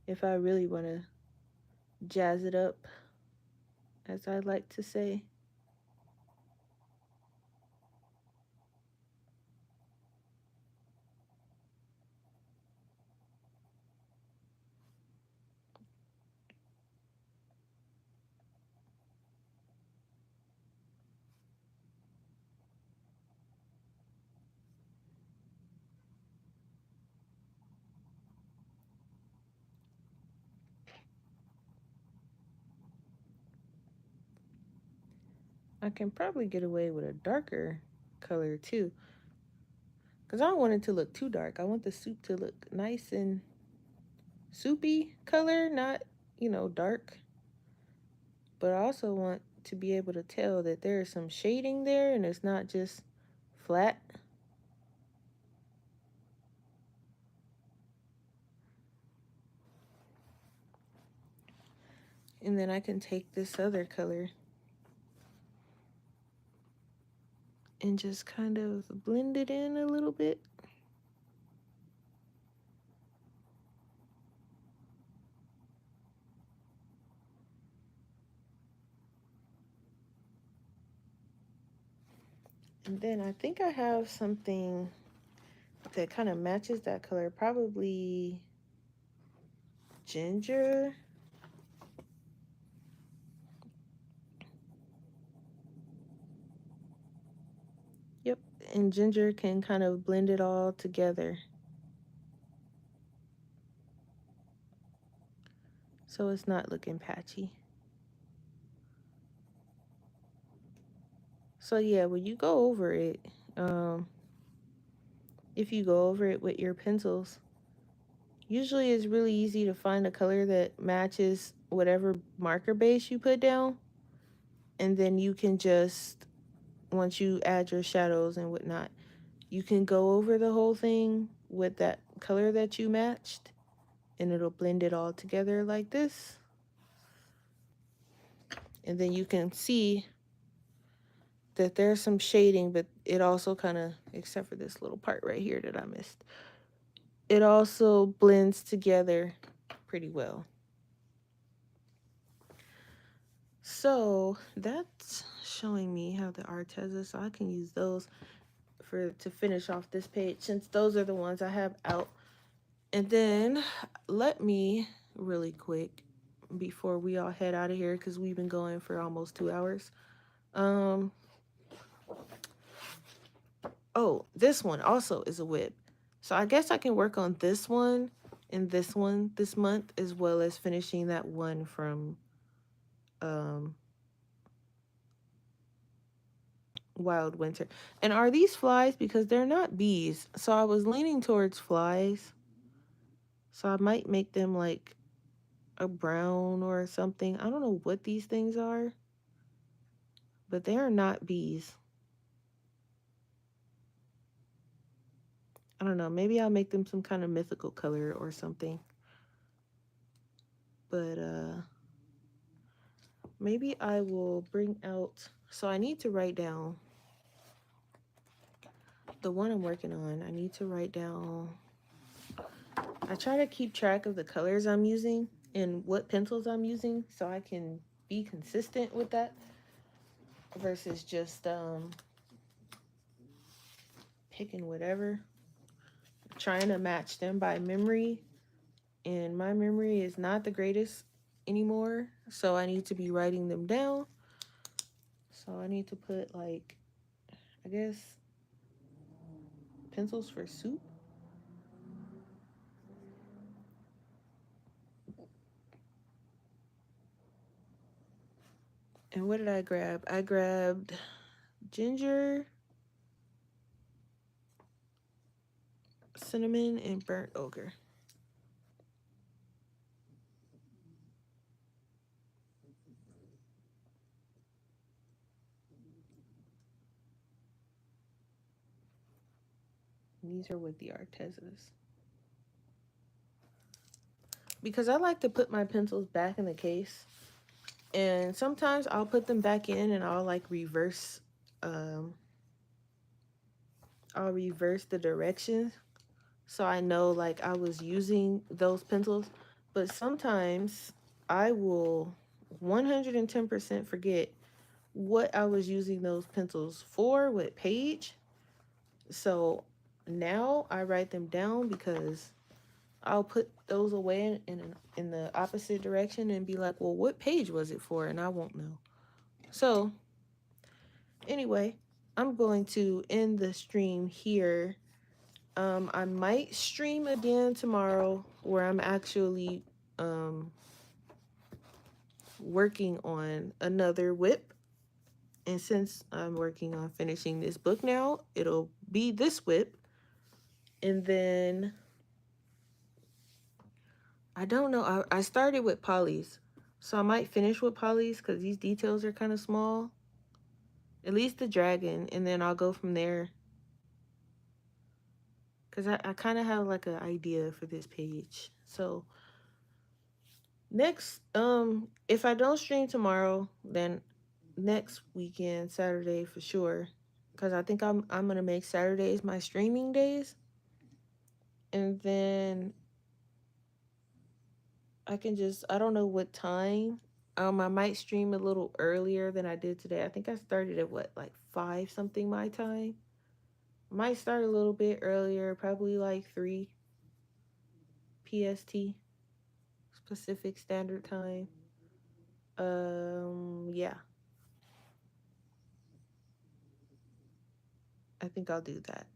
if I really want to jazz it up, as I like to say. I can probably get away with a darker color too, because I don't want it to look too dark. I want the soup to look nice and soupy color, not, dark. But I also want to be able to tell that there is some shading there and it's not just flat. And then I can take this other color and just kind of blend it in a little bit. And then I think I have something that kind of matches that color, probably ginger. Yep, and ginger can kind of blend it all together. So it's not looking patchy. So yeah, when you go over it, if you go over it with your pencils, usually it's really easy to find a color that matches whatever marker base you put down. And then you can just, once you add your shadows and whatnot, you can go over the whole thing with that color that you matched, and it'll blend it all together like this. And then you can see that there's some shading, but it also kind of, except for this little part right here that I missed, it also blends together pretty well. So that's showing me how the Arteza, so I can use those for to finish off this page since those are the ones I have out. And then let me really quick before we all head out of here because we've been going for almost 2 hours. Um oh, this one also is a whip. So I guess I can work on this one and this one this month as well as finishing that one from um Wild Winter. And are these flies? Because they're not bees. So I was leaning towards flies. So I might make them like a brown or something. I don't know what these things are, but they are not bees. I don't know. Maybe I'll make them some kind of mythical color or something. But maybe I will bring out. So I need to write down the one I'm working on. I need to write down. I try to keep track of the colors I'm using and what pencils I'm using so I can be consistent with that versus just picking whatever. Trying to match them by memory, and my memory is not the greatest anymore, so I need to be writing them down. So I need to put like, I guess, pencils for soup. And what did I grab? I grabbed ginger, cinnamon, and burnt ochre. These are with the Artezas. Because I like to put my pencils back in the case. And sometimes I'll put them back in and um I'll reverse the direction so I know like I was using those pencils. But sometimes I will 110% forget what I was using those pencils for, what page. So now I write them down because I'll put those away in the opposite direction and be like, well, what page was it for? And I won't know. So anyway, I'm going to end the stream here. I might stream again tomorrow where I'm actually working on another whip. And since I'm working on finishing this book now, it'll be this whip. And then I don't know. I started with Polly's. So I might finish with Polly's because these details are kind of small. At least the dragon. And then I'll go from there. Because I kind of have like an idea for this page. So next, if I don't stream tomorrow, then next weekend, Saturday for sure. Because I think I'm gonna make Saturdays my streaming days. And then I don't know what time. I might stream a little earlier than I did today. I think I started at what, like 5 something my time. Might start a little bit earlier, probably like 3 PST, Pacific Standard Time. Yeah, I think I'll do that.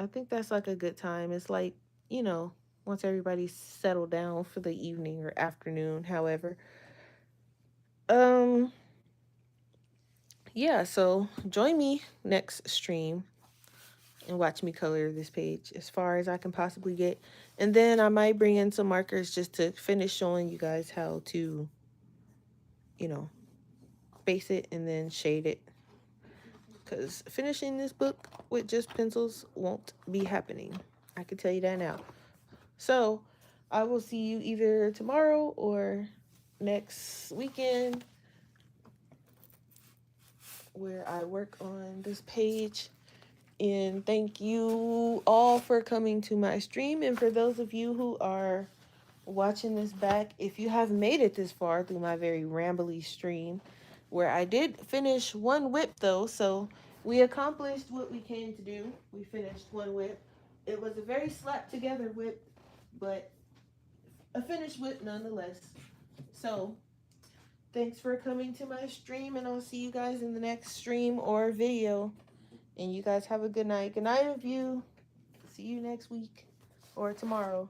I think that's like a good time. It's like, you know, once everybody's settled down for the evening or afternoon, however. Um, yeah, so join me next stream and watch me color this page as far as I can possibly get. And then I might bring in some markers just to finish showing you guys how to, you know, base it and then shade it. Because finishing this book with just pencils won't be happening. I can tell you that now. So I will see you either tomorrow or next weekend where I work on this page. And thank you all for coming to my stream. And for those of you who are watching this back, if you have made it this far through my very rambly stream, where I did finish one whip though, so we accomplished what we came to do. We finished one whip. It was a very slapped together whip, but a finished whip nonetheless. So thanks for coming to my stream, and I'll see you guys in the next stream or video. And you guys have a good night. Good night of you. See you next week or tomorrow.